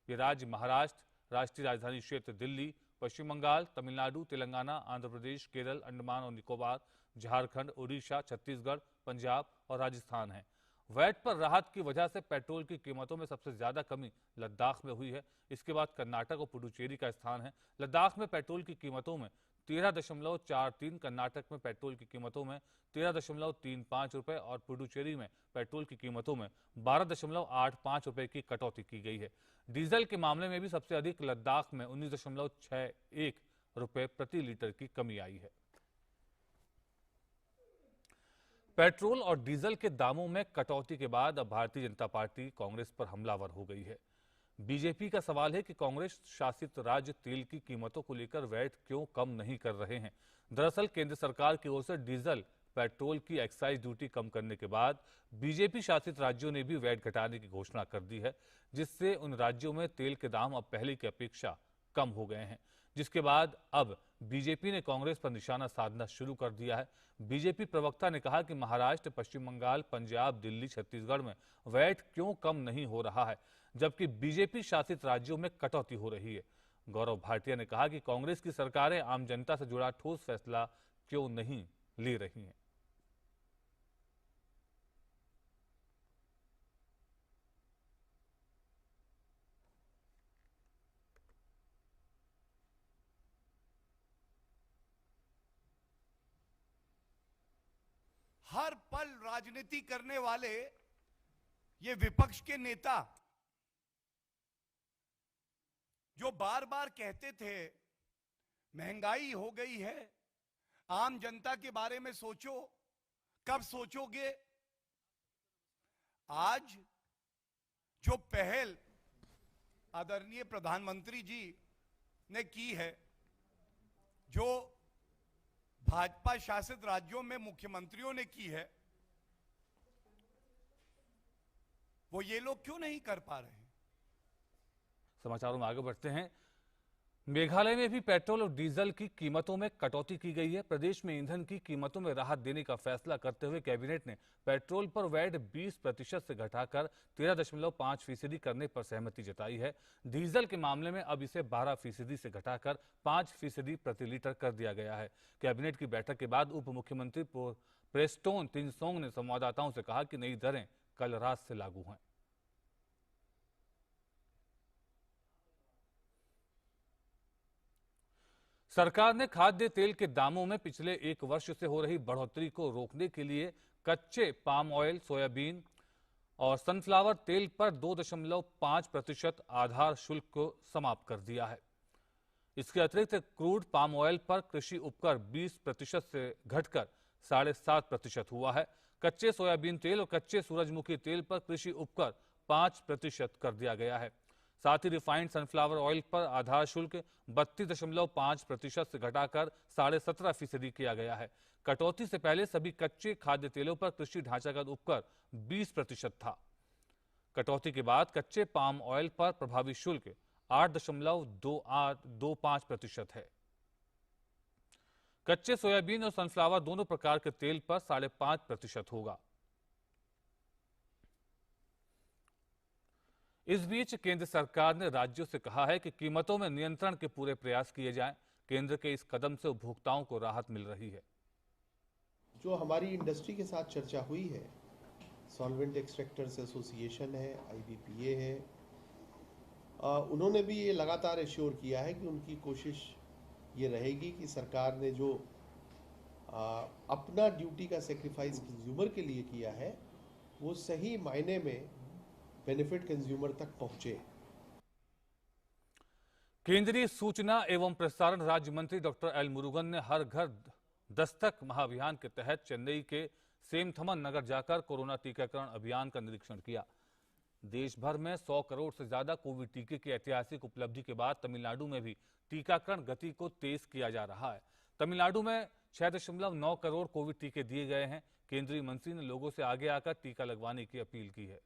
ये राज्य महाराष्ट्र, राष्ट्रीय राजधानी क्षेत्र दिल्ली, पश्चिम बंगाल, तमिलनाडु, तेलंगाना, आंध्र प्रदेश, केरल, अंडमान और निकोबार, झारखंड, ओडिशा, छत्तीसगढ़, पंजाब और राजस्थान हैं। वैट पर राहत की वजह से पेट्रोल की कीमतों में सबसे ज्यादा कमी लद्दाख में हुई है। इसके बाद कर्नाटक और पुडुचेरी का स्थान है। लद्दाख में पेट्रोल की कीमतों में 13.43, कर्नाटक में पेट्रोल की कीमतों में 13.35 रुपए और पुडुचेरी में पेट्रोल की कीमतों में 12.85 रुपए की कटौती की गई है। डीजल के मामले में भी सबसे अधिक लद्दाख में 19.61 रुपए प्रति लीटर की कमी आई है। पेट्रोल और डीजल के दामों में कटौती के बाद अब भारतीय जनता पार्टी कांग्रेस पर हमलावर हो गई है। बीजेपी का सवाल है कि कांग्रेस शासित राज्य तेल की कीमतों को लेकर वैट क्यों कम नहीं कर रहे हैं। दरअसल केंद्र सरकार की ओर से डीजल, पेट्रोल की एक्साइज ड्यूटी कम करने के बाद बीजेपी शासित राज्यों ने भी वैट घटाने की घोषणा कर दी है, जिससे उन राज्यों में तेल के दाम अब पहले की अपेक्षा कम हो गए हैं। जिसके बाद अब बीजेपी ने कांग्रेस पर निशाना साधना शुरू कर दिया है। बीजेपी प्रवक्ता ने कहा कि महाराष्ट्र, पश्चिम बंगाल, पंजाब, दिल्ली, छत्तीसगढ़ में वैट क्यों कम नहीं हो रहा है, जबकि बीजेपी शासित राज्यों में कटौती हो रही है। गौरव भाटिया ने कहा कि कांग्रेस की सरकारें आम जनता से जुड़ा ठोस फैसला क्यों नहीं ले रही हैं। हर पल राजनीति करने वाले ये विपक्ष के नेता जो बार बार कहते थे महंगाई हो गई है, आम जनता के बारे में सोचो, कब सोचोगे। आज जो पहल आदरणीय प्रधानमंत्री जी ने की है, जो भाजपा शासित राज्यों में मुख्यमंत्रियों ने की है, वो ये लोग क्यों नहीं कर पा रहे हैं। समाचारों में आगे बढ़ते हैं। मेघालय में भी पेट्रोल और डीजल की कीमतों में कटौती की गई है। प्रदेश में ईंधन की कीमतों में राहत देने का फैसला करते हुए कैबिनेट ने पेट्रोल पर वैट 20% से घटाकर 13.5% करने पर सहमति जताई है। डीजल के मामले में अब इसे 12% से घटाकर 5% प्रति लीटर कर दिया गया है। कैबिनेट की बैठक के बाद उप मुख्यमंत्री प्रेस्टोन तिनसोंग ने संवाददाताओं से कहा कि नई दरें कल रात से लागू हैं। सरकार ने खाद्य तेल के दामों में पिछले 1 वर्ष से हो रही बढ़ोतरी को रोकने के लिए कच्चे पाम ऑयल, सोयाबीन और सनफ्लावर तेल पर 2.5% आधार शुल्क को समाप्त कर दिया है। इसके अतिरिक्त क्रूड पाम ऑयल पर कृषि उपकर 20% से घटकर 7.5% हुआ है। कच्चे सोयाबीन तेल और कच्चे सूरजमुखी तेल पर कृषि उपकर 5% कर दिया गया है। साथ ही रिफाइंड सनफ्लावर ऑयल पर आधार शुल्क 32.5% से घटाकर 17.5% किया गया है। कटौती से पहले सभी कच्चे खाद्य तेलों पर कृषि ढांचागत उपकर 20% था। कटौती के बाद कच्चे पाम ऑयल पर प्रभावी शुल्क 8.25% है। कच्चे सोयाबीन और सनफ्लावर दोनों प्रकार के तेल पर 5.5% होगा। इस बीच केंद्र सरकार ने राज्यों से कहा है कि कीमतों में नियंत्रण के पूरे प्रयास किए जाएं। केंद्र के इस कदम से उपभोक्ताओं को राहत मिल रही है। जो हमारी इंडस्ट्री के साथ चर्चा हुई है, सॉल्वेंट एक्सट्रैक्टर्स एसोसिएशन है, IBPA है, उन्होंने भी ये लगातार एश्योर किया है कि उनकी कोशिश ये रहेगी कि सरकार ने जो अपना ड्यूटी का सेक्रीफाइस कंज्यूमर के लिए किया है वो सही मायने में बेनिफिट कंज्यूमर तक पहुंचे। केंद्रीय सूचना एवं प्रसारण राज्य मंत्री डॉक्टर एल मुरुगन ने हर घर दस्तक महाअभियान के तहत चेन्नई के सेमथमन नगर जाकर कोरोना टीकाकरण अभियान का निरीक्षण किया। देश भर में 100 करोड़ से ज्यादा कोविड टीके की ऐतिहासिक उपलब्धि के बाद तमिलनाडु में भी टीकाकरण गति को तेज किया जा रहा है। तमिलनाडु में 6.9 करोड़ कोविड टीके दिए गए हैं। केंद्रीय मंत्री ने लोगों से आगे आकर टीका लगवाने की अपील की है।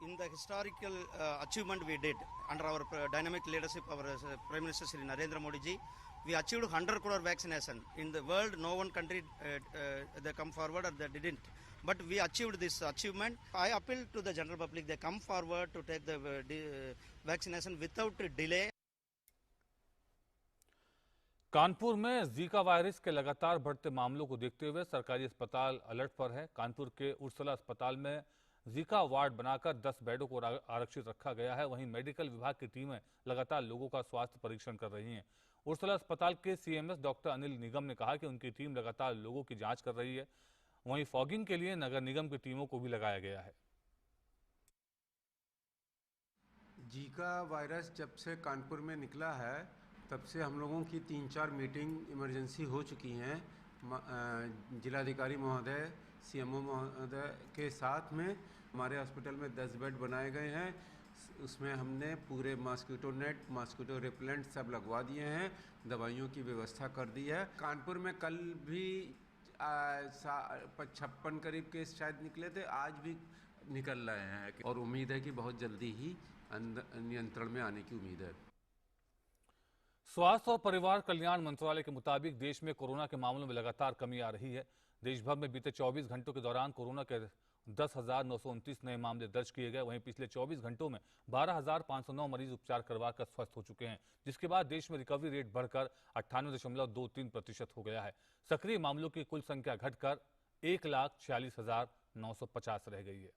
In the historical achievement we did under our dynamic leadership of our Prime Minister Shri Narendra Modi ji, we achieved 100 crore vaccination. In the world, no one country they come forward or they didn't. But we achieved this achievement. I appeal to the general public, they come forward to take the vaccination without delay. Kanpur में जीका वायरस के लगातार बढ़ते मामलों को देखते हुए सरकारी अस्पताल अलर्ट पर है। कानपुर के उर्सला अस्पताल में जीका वार्ड बनाकर 10 बेडों को आरक्षित रखा गया है। वहीं मेडिकल विभाग की टीमें लगातार लोगों का स्वास्थ्य परीक्षण कर रही हैं। उर्सला अस्पताल के CMS डॉक्टर अनिल निगम ने कहा कि उनकी टीम लगातार लोगों की जांच कर रही है। वहीं फॉगिंग के लिए नगर निगम की टीमों को भी लगाया गया है। जीका वायरस जब से कानपुर में निकला है तब से हम लोगों की 3-4 मीटिंग इमरजेंसी हो चुकी हैं। जिलाधिकारी महोदय, CMO महोदय के साथ में हमारे हॉस्पिटल में 10 बेड बनाए गए हैं। उसमें हमने पूरे मॉस्किटो नेट, मॉस्किटो रिपेलेंट सब लगवा दिए हैं। दवाइयों की व्यवस्था कर दी है। कानपुर में कल भी 56 करीब केस शायद निकले थे, आज भी निकल रहे हैं और उम्मीद है कि बहुत जल्दी ही नियंत्रण में आने की उम्मीद है। स्वास्थ्य और परिवार कल्याण मंत्रालय के मुताबिक देश में कोरोना के मामलों में लगातार कमी आ रही है। देश भर में बीते 24 घंटों के दौरान कोरोना के 10,929 नए मामले दर्ज किए गए। वहीं पिछले 24 घंटों में 12,509 मरीज उपचार करवाकर स्वस्थ हो चुके हैं, जिसके बाद देश में रिकवरी रेट बढ़कर 98.23% हो गया है। सक्रिय मामलों की कुल संख्या घटकर 1,46,950 रह गई है।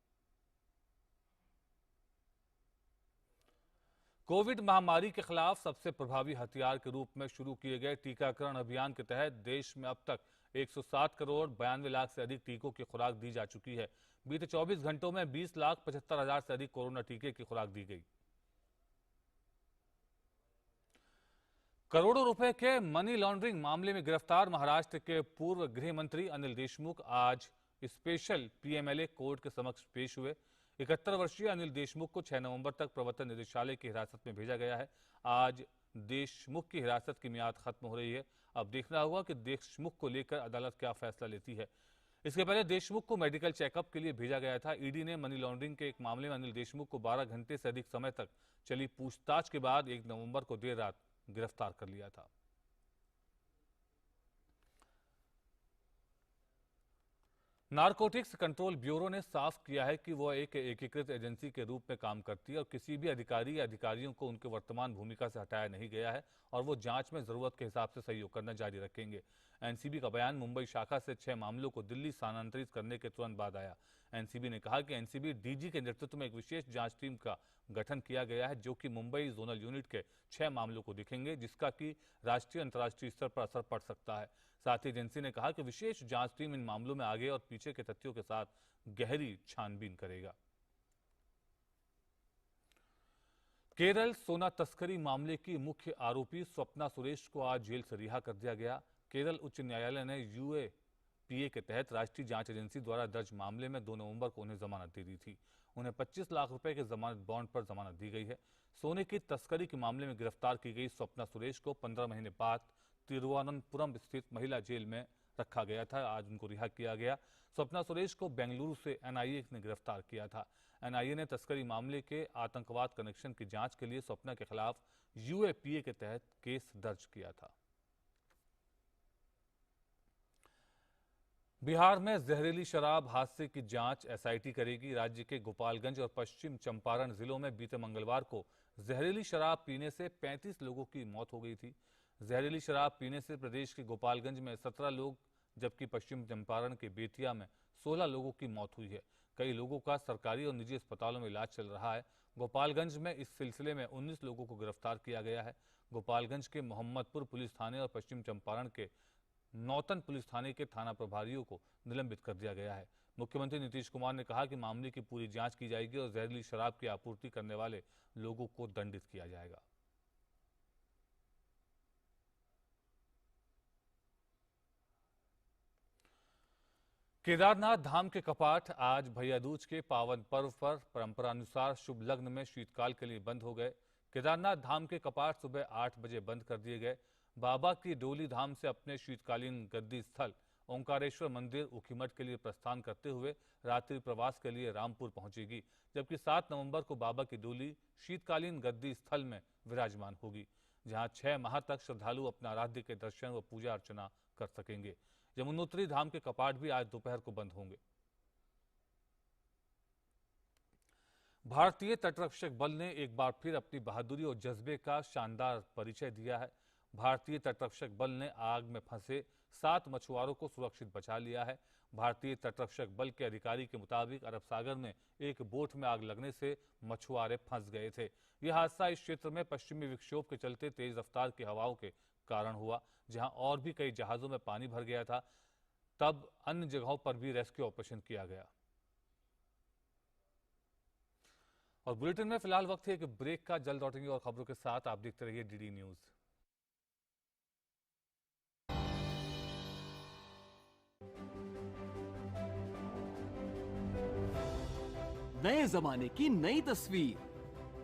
कोविड महामारी के खिलाफ सबसे प्रभावी हथियार के रूप में शुरू किए गए टीकाकरण अभियान के तहत देश में अब तक 107 करोड़ 92 लाख से अधिक टीकों की खुराक दी जा चुकी है। बीते 24 घंटों में 20,75,000 से अधिक कोरोना टीके की खुराक दी गई। करोड़ों रुपए के मनी लॉन्ड्रिंग मामले में गिरफ्तार महाराष्ट्र के पूर्व गृह मंत्री अनिल देशमुख आज स्पेशल PMLA कोर्ट के समक्ष पेश हुए। 71 वर्षीय अनिल देशमुख को 6 नवंबर तक प्रवर्तन निदेशालय की हिरासत में भेजा गया है। आज देशमुख की हिरासत की मियाद खत्म हो रही है। अब देखना होगा कि देशमुख को लेकर अदालत क्या फैसला लेती है। इसके पहले देशमुख को मेडिकल चेकअप के लिए भेजा गया था। ईडी ने मनी लॉन्ड्रिंग के एक मामले में अनिल देशमुख को 12 घंटे से अधिक समय तक चली पूछताछ के बाद 1 नवंबर को देर रात गिरफ्तार कर लिया था। नारकोटिक्स कंट्रोल ब्यूरो ने साफ किया है कि वह एक एकीकृत एजेंसी के रूप में काम करती है और किसी भी अधिकारी या अधिकारियों को उनके वर्तमान भूमिका से हटाया नहीं गया है और वो जांच में जरूरत के हिसाब से सहयोग करना जारी रखेंगे। एनसीबी का बयान मुंबई शाखा से 6 मामलों को दिल्ली स्थानांतरित करने के तुरंत बाद आया। एनसीबी ने कहा कि एनसीबी डीजी के नेतृत्व में एक विशेष जांच टीम का गठन किया गया है जो कि मुंबई जोनल यूनिट के 6 मामलों को देखेंगे, जिसका कि राष्ट्रीय अंतर्राष्ट्रीय स्तर पर असर पड़ सकता है। साथ ही एजेंसी ने कहा कि विशेष जांच टीम इन मामलों में आगे और पीछे के तथ्यों के साथ गहरी छानबीन करेगा। केरल सोना तस्करी मामले की मुख्य आरोपी स्वप्ना सुरेश को आज जेल से रिहा कर दिया गया। केरल उच्च न्यायालय ने यूएपीए के तहत राष्ट्रीय जांच एजेंसी द्वारा दर्ज मामले में 2 नवंबर को उन्हें जमानत दे दी थी। उन्हें 25 लाख रुपए के जमानत बॉन्ड पर जमानत दी गई है। सोने की तस्करी के मामले में गिरफ्तार की गई स्वप्ना सुरेश को 15 महीने बाद तिरुवनंतपुरम स्थित महिला जेल में रखा गया था। आज उनको रिहा किया गया। स्वप्ना सुरेश को बेंगलुरु से एनआईए ने गिरफ्तार किया था। एनआईए ने तस्करी मामले के आतंकवाद कनेक्शन की जांच के लिए स्वप्ना के खिलाफ यूएपीए के तहत केस दर्ज किया था। बिहार में जहरीली शराब हादसे की जांच एसआईटी करेगी। राज्य के गोपालगंज और पश्चिम चंपारण जिलों में बीते मंगलवार को जहरीली शराब पीने से 35 लोगों की मौत हो गई थी। जहरीली शराब पीने से प्रदेश के गोपालगंज में 17 लोग, जबकि पश्चिम चंपारण के बेतिया में 16 लोगों की मौत हुई है। कई लोगों का सरकारी और निजी अस्पतालों में इलाज चल रहा है। गोपालगंज में इस सिलसिले में 19 लोगों को गिरफ्तार किया गया है। गोपालगंज के मोहम्मदपुर पुलिस थाने और पश्चिम चंपारण के नौतन पुलिस थाने के थाना प्रभारियों को निलंबित कर दिया गया है। मुख्यमंत्री नीतीश कुमार ने कहा कि मामले की पूरी जांच की जाएगी और जहरीली शराब की आपूर्ति करने वाले लोगों को दंडित किया जाएगा। केदारनाथ धाम के कपाट आज भैया दूज के पावन पर्व पर परंपरानुसार शुभ लग्न में शीतकाल के लिए बंद हो गए। केदारनाथ धाम के कपाट सुबह 8 बजे बंद कर दिए गए। बाबा की डोली धाम से अपने शीतकालीन गद्दी स्थल ओंकारेश्वर मंदिर ऊखीमठ के लिए प्रस्थान करते हुए रात्रि प्रवास के लिए रामपुर पहुंचेगी, जबकि 7 नवंबर को बाबा की डोली शीतकालीन गद्दी स्थल में विराजमान होगी, जहां 6 माह तक श्रद्धालु अपने आराध्य के दर्शन व पूजा अर्चना कर सकेंगे। यमुनोत्री धाम के कपाट भी आज दोपहर को बंद होंगे। भारतीय तटरक्षक बल ने एक बार फिर अपनी बहादुरी और जज्बे का शानदार परिचय दिया है। भारतीय तटरक्षक बल ने आग में फंसे 7 मछुआरों को सुरक्षित बचा लिया है। भारतीय तटरक्षक बल के अधिकारी के मुताबिक अरब सागर में एक बोट में आग लगने से मछुआरे फंस गए थे। यह हादसा इस क्षेत्र में पश्चिमी विक्षोभ के चलते तेज रफ्तार की हवाओं के कारण हुआ, जहां और भी कई जहाजों में पानी भर गया था। तब अन्य जगहों पर भी रेस्क्यू ऑपरेशन किया गया। और बुलेटिन में फिलहाल वक्त है कि ब्रेक का। जल्द लौटेंगे और खबरों के साथ। आप देखते रहिए डीडी न्यूज। नए जमाने की नई तस्वीर।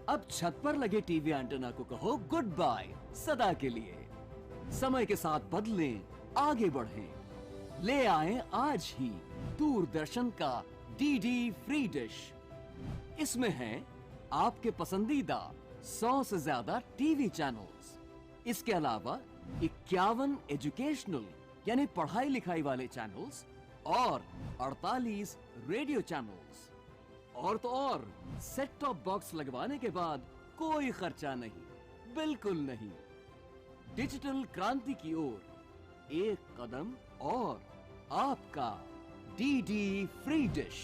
अब छत पर लगे टीवी एंटेना को कहो गुड बाय सदा के लिए। समय के साथ बदलें, आगे बढ़ें। ले आएं आज ही दूरदर्शन का डीडी फ्री डिश। इसमें है आपके पसंदीदा 100 से ज्यादा टीवी चैनल्स। इसके अलावा 51 एजुकेशनल यानी पढ़ाई लिखाई वाले चैनल्स और 48 रेडियो चैनल्स। और तो और सेट टॉप बॉक्स लगवाने के बाद कोई खर्चा नहीं, बिल्कुल नहीं। डिजिटल क्रांति की ओर एक कदम और आपका डीडी फ्री डिश।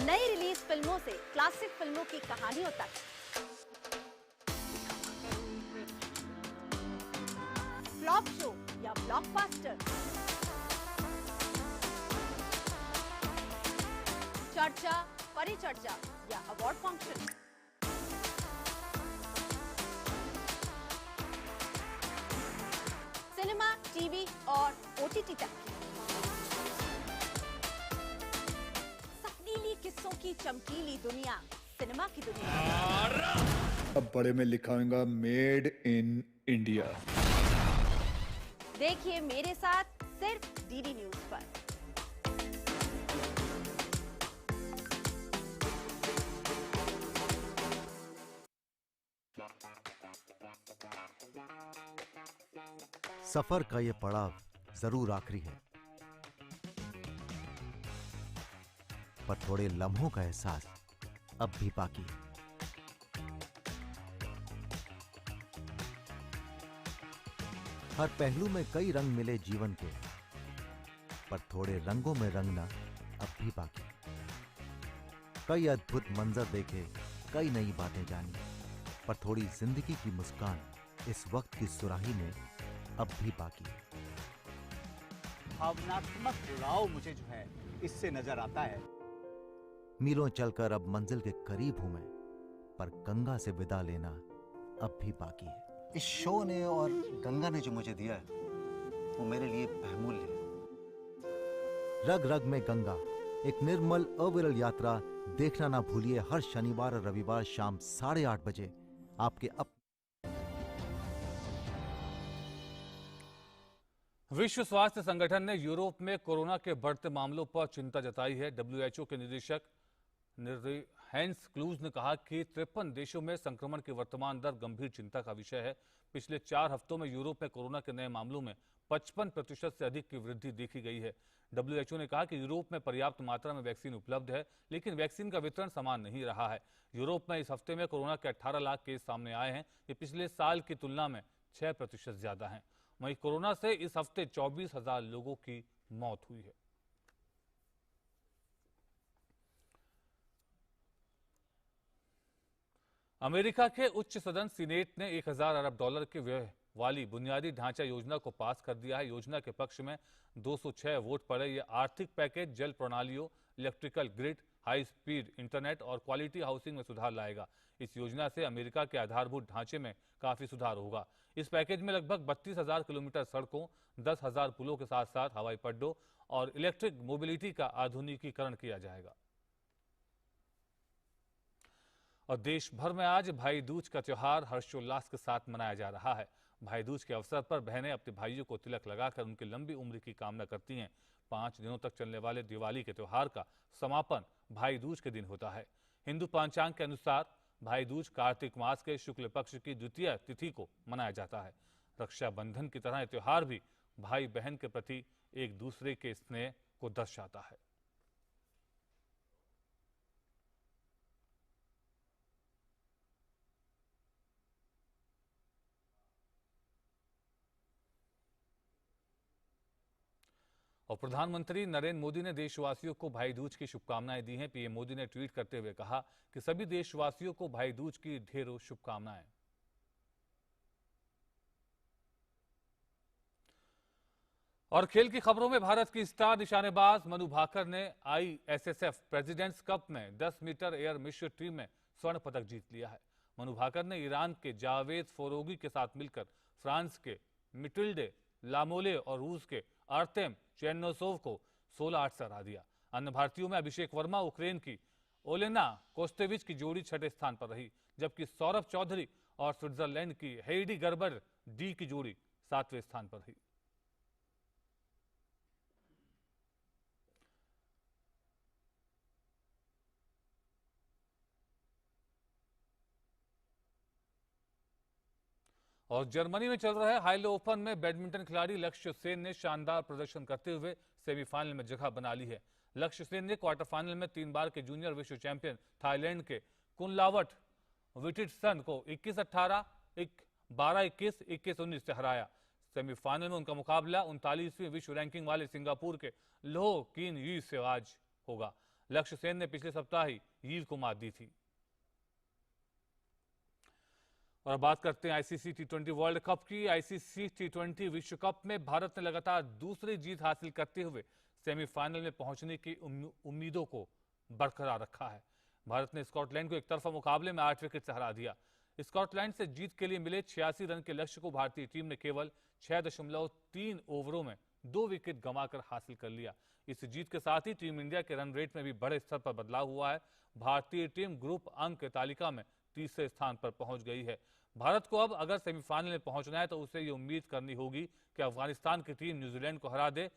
नई रिलीज फिल्मों से क्लासिक फिल्मों की कहानियों तक, फ्लॉप शो या ब्लॉकबस्टर, चर्चा, परिचर्चा या अवार्ड फंक्शन, सिनेमा, टीवी और ओटीटी तक सपनीली किस्सों की चमकीली दुनिया, सिनेमा की दुनिया। अब बड़े में लिखाऊंगा मेड इन इंडिया। देखिए मेरे साथ सिर्फ डीडी न्यूज पर। सफर का ये पड़ाव जरूर आखिरी है, पर थोड़े लम्हों का एहसास अब भी बाकी है। हर पहलू में कई रंग मिले जीवन के, पर थोड़े रंगों में रंगना अब भी बाकी। कई अद्भुत मंजर देखे, कई नई बातें जानी, पर थोड़ी जिंदगी की मुस्कान इस वक्त की सुराही में अब भी बाकी है। भावनात्मक जुड़ाव मुझे जो है इससे नजर आता है। मीलों चलकर अब मंजिल के करीब हूं मैं, पर गंगा से विदा लेना अब भी बाकी है। इस शो ने और गंगा ने जो मुझे दिया है वो मेरे लिए बहुमूल्य है। रग रग में गंगा, एक निर्मल अविरल यात्रा देखना ना भूलिए हर शनिवार और रविवार शाम 8:30 बजे आपके विश्व स्वास्थ्य संगठन ने यूरोप में कोरोना के बढ़ते मामलों पर चिंता जताई है। डब्ल्यूएचओ के निदेशक हैंस क्लूज ने कहा कि 53 देशों में संक्रमण की वर्तमान दर गंभीर चिंता का विषय है। पिछले 4 हफ्तों में यूरोप में कोरोना के नए मामलों में 55% से अधिक की वृद्धि देखी गई है। डब्ल्यूएचओ ने कहा कि यूरोप में पर्याप्त मात्रा में वैक्सीन उपलब्ध है, लेकिन वैक्सीन का वितरण समान नहीं रहा है। यूरोप में इस हफ्ते में कोरोना के 18 लाख केस सामने आए हैं। ये पिछले साल की तुलना में 6% ज्यादा हैं। वहीं कोरोना से इस हफ्ते 24,000 लोगों की मौत हुई है। अमेरिका के उच्च सदन सीनेट ने 1000 अरब डॉलर के व्यय वाली बुनियादी ढांचा योजना को पास कर दिया है। योजना के पक्ष में 206 वोट पड़े। यह आर्थिक पैकेज जल प्रणालियों, electrical grid, high speed internet और क्वालिटी हाउसिंग में सुधार लाएगा। इस योजना से अमेरिका के आधारभूत ढांचे में काफी सुधार होगा। इस पैकेज में लगभग 32,000 किलोमीटर सड़कों, 10,000 पुलों के साथ साथ हवाई पट्टों और इलेक्ट्रिक मोबिलिटी का आधुनिकीकरण किया जाएगा। और देश भर में आज भाई दूज का त्योहार हर्षोल्लास के साथ मनाया जा रहा है। भाई दूज के अवसर पर बहनें अपने भाइयों को तिलक लगाकर उनकी लंबी उम्र की कामना करती हैं। 5 दिनों तक चलने वाले दिवाली के त्योहार का समापन भाई दूज के दिन होता है। हिंदू पंचांग के अनुसार भाई दूज कार्तिक मास के शुक्ल पक्ष की द्वितीय तिथि को मनाया जाता है। रक्षाबंधन की तरह त्योहार भी भाई बहन के प्रति एक दूसरे के स्नेह को दर्शाता है। और प्रधानमंत्री नरेंद्र मोदी ने देशवासियों को भाई दूज की शुभकामनाएं दी हैं। पीएम मोदी ने ट्वीट करते हुए कहा कि सभी देशवासियों को भाई दूज की ढेरों शुभकामनाएं। और खेल की खबरों में भारत की स्टार निशानेबाज मनु भाकर ने ISSF प्रेसिडेंट्स कप में 10 मीटर एयर मिश्र टीम में स्वर्ण पदक जीत लिया है। मनु भाकर ने ईरान के जावेद फोरोगी के साथ मिलकर फ्रांस के मिटिल्डे लामोले और रूस के आर्तेम चेरनोसोव को 16-8 से हरा दिया। अन्य भारतीयों में अभिषेक वर्मा यूक्रेन की ओलेना कोस्टेविच की जोड़ी 6ठे स्थान पर रही, जबकि सौरभ चौधरी और स्विट्जरलैंड की हेइडी गर्बर डी की जोड़ी 7वें स्थान पर रही। और जर्मनी में चल रहे हाइलो ओपन में बैडमिंटन खिलाड़ी लक्ष्य सेन ने शानदार प्रदर्शन करते हुए सेमीफाइनल में जगह बना ली है। लक्ष्य सेन ने क्वार्टर फाइनल में 3 बार के जूनियर विश्व चैंपियन थाईलैंड के कुनलावट विटिटसन को 21-18, 12-21, 21-19 से हराया। सेमीफाइनल में उनका मुकाबला 39वीं विश्व रैंकिंग वाले सिंगापुर के लोह कीन यी से आज होगा। लक्ष्य सेन ने पिछले सप्ताह ही यी को मात दी थी। और बात करते हैं आईसीसी टी20 वर्ल्ड कप की। आईसीसी टी20 विश्व कप में भारत ने लगातार दूसरी जीत हासिल करते हुए सेमीफाइनल में पहुंचने की उम्मीदों को बरकरार रखा है। भारत ने स्कॉटलैंड को एक तरफा मुकाबले में 8 विकेट से हरा दिया। स्कॉटलैंड से जीत के लिए मिले 86 रन के लक्ष्य को भारतीय टीम ने केवल 6.3 ओवरों में 2 विकेट गंवाकर हासिल कर लिया। इस जीत के साथ ही टीम इंडिया के रन रेट में भी बड़े स्तर पर बदलाव हुआ है। भारतीय टीम ग्रुप अंक तालिका में तीसरे स्थान पर पहुंच गई है। भारत को अब अगर सेमीफाइनल में पहुंचना है तो उसे ये उम्मीद करनी होगी कि अफगानिस्तान की टीम न्यूजीलैंड को हरा दे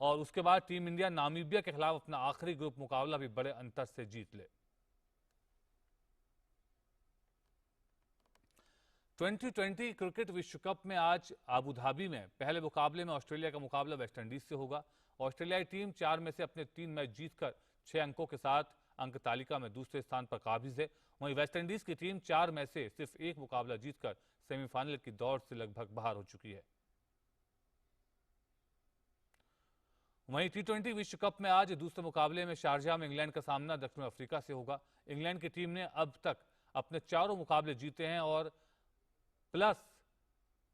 और उसके बाद टीम इंडिया नामीबिया के खिलाफ अपना आखिरी ग्रुप मुकाबला भी बड़े अंतर से जीत ले। 2020 क्रिकेट विश्व कप में आज अबू धाबी में पहले मुकाबले में ऑस्ट्रेलिया का मुकाबला वेस्टइंडीज से होगा। ऑस्ट्रेलियाई टीम 4 में से अपने 3 मैच जीतकर 6 अंकों के साथ अंक तालिका में दूसरे स्थान पर काबिज है। वहीं वेस्टइंडीज की टीम 4 में से सिर्फ 1 मुकाबला जीतकर सेमीफाइनल की दौड़ से लगभग बाहर हो चुकी है। वहीं टी20 विश्व कप में आज दूसरे मुकाबले में शारजाह में इंग्लैंड का सामना दक्षिण अफ्रीका से होगा। इंग्लैंड की टीम ने अब तक अपने 4 मुकाबले जीते हैं और प्लस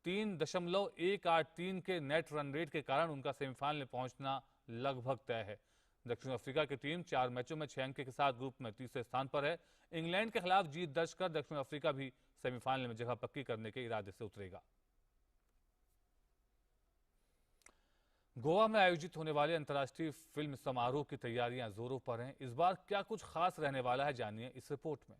3.183 के नेट रन रेट के कारण उनका सेमीफाइनल में पहुंचना लगभग तय है। दक्षिण अफ्रीका की टीम 4 मैचों में 6 अंक के साथ ग्रुप में तीसरे स्थान पर है। इंग्लैंड के खिलाफ जीत दर्ज कर दक्षिण अफ्रीका भी सेमीफाइनल में जगह पक्की करने के इरादे से उतरेगा। गोवा में आयोजित होने वाले अंतर्राष्ट्रीय फिल्म समारोह की तैयारियां जोरों पर हैं। इस बार क्या कुछ खास रहने वाला है, जानिए इस रिपोर्ट में।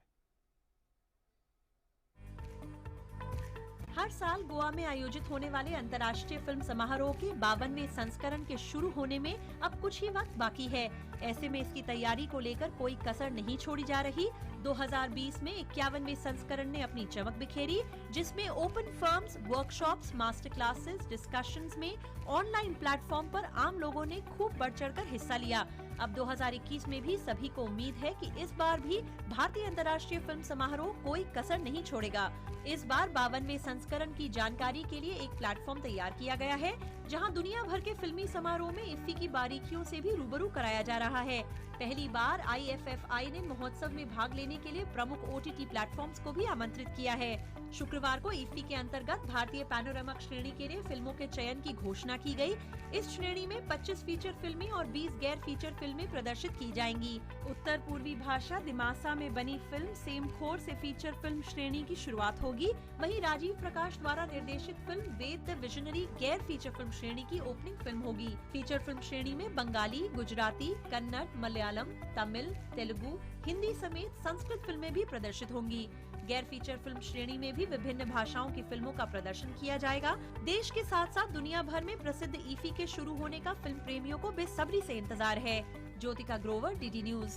हर साल गोवा में आयोजित होने वाले अंतर्राष्ट्रीय फिल्म समारोह के 52वें संस्करण के शुरू होने में अब कुछ ही वक्त बाकी है। ऐसे में इसकी तैयारी को लेकर कोई कसर नहीं छोड़ी जा रही। 2020 में 51वें संस्करण ने अपनी चमक बिखेरी, जिसमें open forms, workshops, master classes, discussions में ऑनलाइन प्लेटफॉर्म पर आम लोगों ने खूब बढ़ चढ़कर हिस्सा लिया। अब 2021 में भी सभी को उम्मीद है कि इस बार भी भारतीय अंतर्राष्ट्रीय फिल्म समारोह कोई कसर नहीं छोड़ेगा। इस बार 52वें संस्करण की जानकारी के लिए एक प्लेटफॉर्म तैयार किया गया है, जहां दुनिया भर के फिल्मी समारोह में इफ्फी की बारीकियों से भी रूबरू कराया जा रहा है। पहली बार IFFI ने महोत्सव में भाग लेने के लिए प्रमुख OTT प्लेटफॉर्म्स को भी आमंत्रित किया है। शुक्रवार को इफ्फी के अंतर्गत भारतीय पैनोरामा श्रेणी के लिए फिल्मों के चयन की घोषणा की गई। इस श्रेणी में 25 फीचर फिल्में और 20 गैर फीचर फिल्में प्रदर्शित की जाएंगी। उत्तर पूर्वी भाषा दिमासा में बनी फिल्म सेमखोर से फीचर फिल्म श्रेणी की शुरुआत होगी। वहीं राजीव प्रकाश द्वारा निर्देशित फिल्म वेद द विजनरी गैर फीचर फिल्म श्रेणी की ओपनिंग फिल्म होगी। फीचर फिल्म श्रेणी में बंगाली, गुजराती, कन्नड़, मलयालम, तमिल, तेलुगु, हिंदी समेत संस्कृत फिल्में भी प्रदर्शित होंगी। गैर फीचर फिल्म श्रेणी में भी विभिन्न भाषाओं की फिल्मों का प्रदर्शन किया जाएगा। देश के साथ साथ दुनिया भर में प्रसिद्ध इफ्फी के शुरू होने का फिल्म प्रेमियों को बेसब्री से इंतजार है। Jyotika Grover, DD news.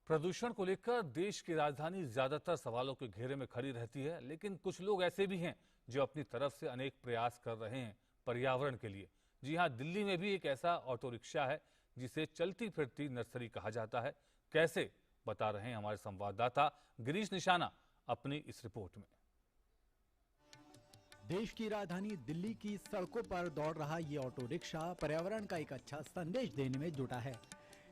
प्रदूषण को लेकर देश की राजधानी ज्यादातर सवालों के घेरे में खड़ी रहती है, लेकिन कुछ लोग ऐसे भी हैं जो अपनी तरफ से अनेक प्रयास कर रहे हैं पर्यावरण के लिए। जी हाँ, दिल्ली में भी एक ऐसा ऑटो रिक्शा है जिसे चलती फिरती नर्सरी कहा जाता है। कैसे, बता रहे हैं हमारे संवाददाता गिरीश निशाना अपनी इस रिपोर्ट में। देश की राजधानी दिल्ली की सड़कों पर दौड़ रहा ये ऑटो रिक्शा पर्यावरण का एक अच्छा संदेश देने में जुटा है।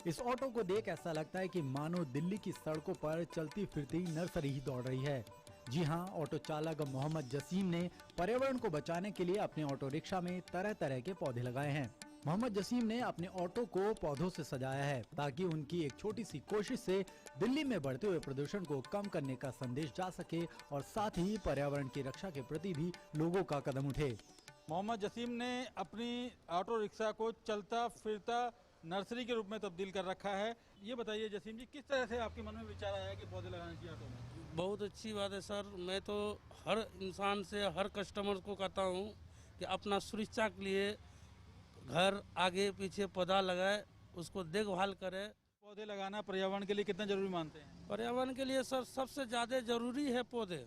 इस ऑटो को देख ऐसा लगता है कि मानो दिल्ली की सड़कों पर चलती फिरती नर्सरी ही दौड़ रही है। जी हाँ, ऑटो चालक मोहम्मद जसीम ने पर्यावरण को बचाने के लिए अपने ऑटो रिक्शा में तरह तरह के पौधे लगाए हैं। मोहम्मद जसीम ने अपने ऑटो को पौधों से सजाया है ताकि उनकी एक छोटी सी कोशिश से दिल्ली में बढ़ते हुए प्रदूषण को कम करने का संदेश जा सके और साथ ही पर्यावरण की रक्षा के प्रति भी लोगों का कदम उठे। मोहम्मद जसीम ने अपनी ऑटो रिक्शा को चलता फिरता नर्सरी के रूप में तब्दील कर रखा है। ये बताइए जसीम जी, किस तरह से आपके मन में विचार आया कि पौधे लगाने चाहिए ऑटो में? बहुत अच्छी बात है सर। मैं तो हर इंसान से, हर कस्टमर को कहता हूँ कि अपना सुरक्षा के लिए घर आगे पीछे पौधा लगाए, उसको देखभाल करे। पौधे लगाना पर्यावरण के लिए कितना जरूरी मानते हैं? पर्यावरण के लिए सर सबसे ज़्यादा जरूरी है पौधे।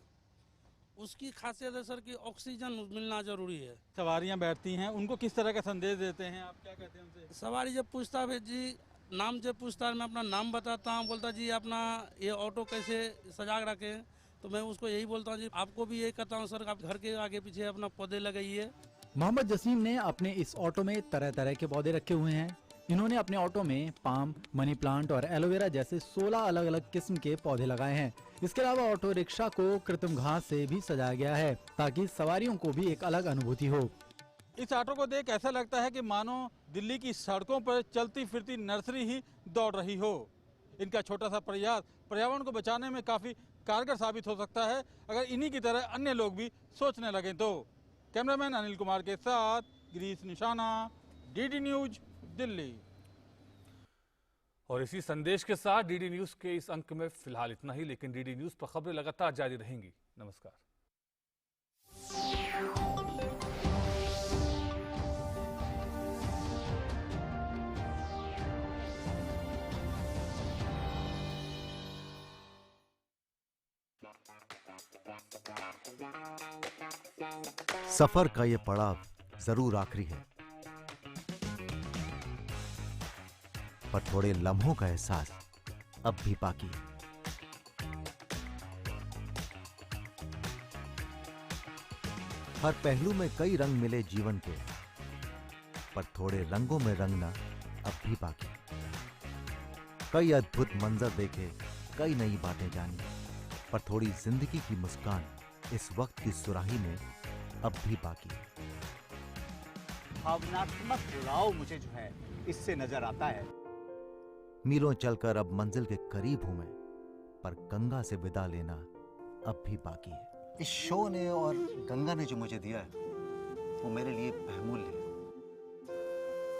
उसकी खासियत है सर कि ऑक्सीजन मिलना जरूरी है। सवारियां बैठती हैं, उनको किस तरह का संदेश देते हैं, आप क्या कहते हैं उनसे? सवारी जब पूछता है जी नाम, जब पूछता है मैं अपना नाम बताता हूँ, बोलता जी अपना ये ऑटो कैसे सजा रखें, तो मैं उसको यही बोलता हूँ जी आपको भी यही कहता हूँ सर, आप घर के आगे पीछे अपना पौधे लगाइए। मोहम्मद जसीम ने अपने इस ऑटो में तरह तरह के पौधे रखे हुए हैं। इन्होंने अपने ऑटो में पाम, मनी प्लांट और एलोवेरा जैसे 16 अलग अलग किस्म के पौधे लगाए हैं। इसके अलावा ऑटो रिक्शा को कृत्रिम घास से भी सजाया गया है ताकि सवारियों को भी एक अलग अनुभूति हो। इस ऑटो को देख ऐसा लगता है कि मानो दिल्ली की सड़कों पर चलती फिरती नर्सरी ही दौड़ रही हो। इनका छोटा सा प्रयास पर्यावरण को बचाने में काफी कारगर साबित हो सकता है अगर इन्हीं की तरह अन्य लोग भी सोचने लगे तो। कैमरामैन अनिल कुमार के साथ गिरीश निशाना, DD न्यूज, दिल्ली। और इसी संदेश के साथ DD न्यूज के इस अंक में फिलहाल इतना ही, लेकिन DD न्यूज पर खबरें लगातार जारी रहेंगी। नमस्कार। सफर का ये पड़ाव जरूर आखिरी है, पर थोड़े लम्हों का एहसास अब भी बाकी है। हर पहलू में कई रंग मिले जीवन के, पर थोड़े रंगों में रंगना अब भी बाकी। कई अद्भुत मंजर देखे, कई नई बातें जानी, पर थोड़ी जिंदगी की मुस्कान इस वक्त की सुराही में अब भी बाकी है। भावनात्मक जुड़ाव मुझे जो है इससे नजर आता है। मीलों चलकर अब मंजिल के करीब हूं मैं, पर गंगा से विदा लेना अब भी बाकी है। इस शो ने और गंगा ने जो मुझे दिया है वो मेरे लिए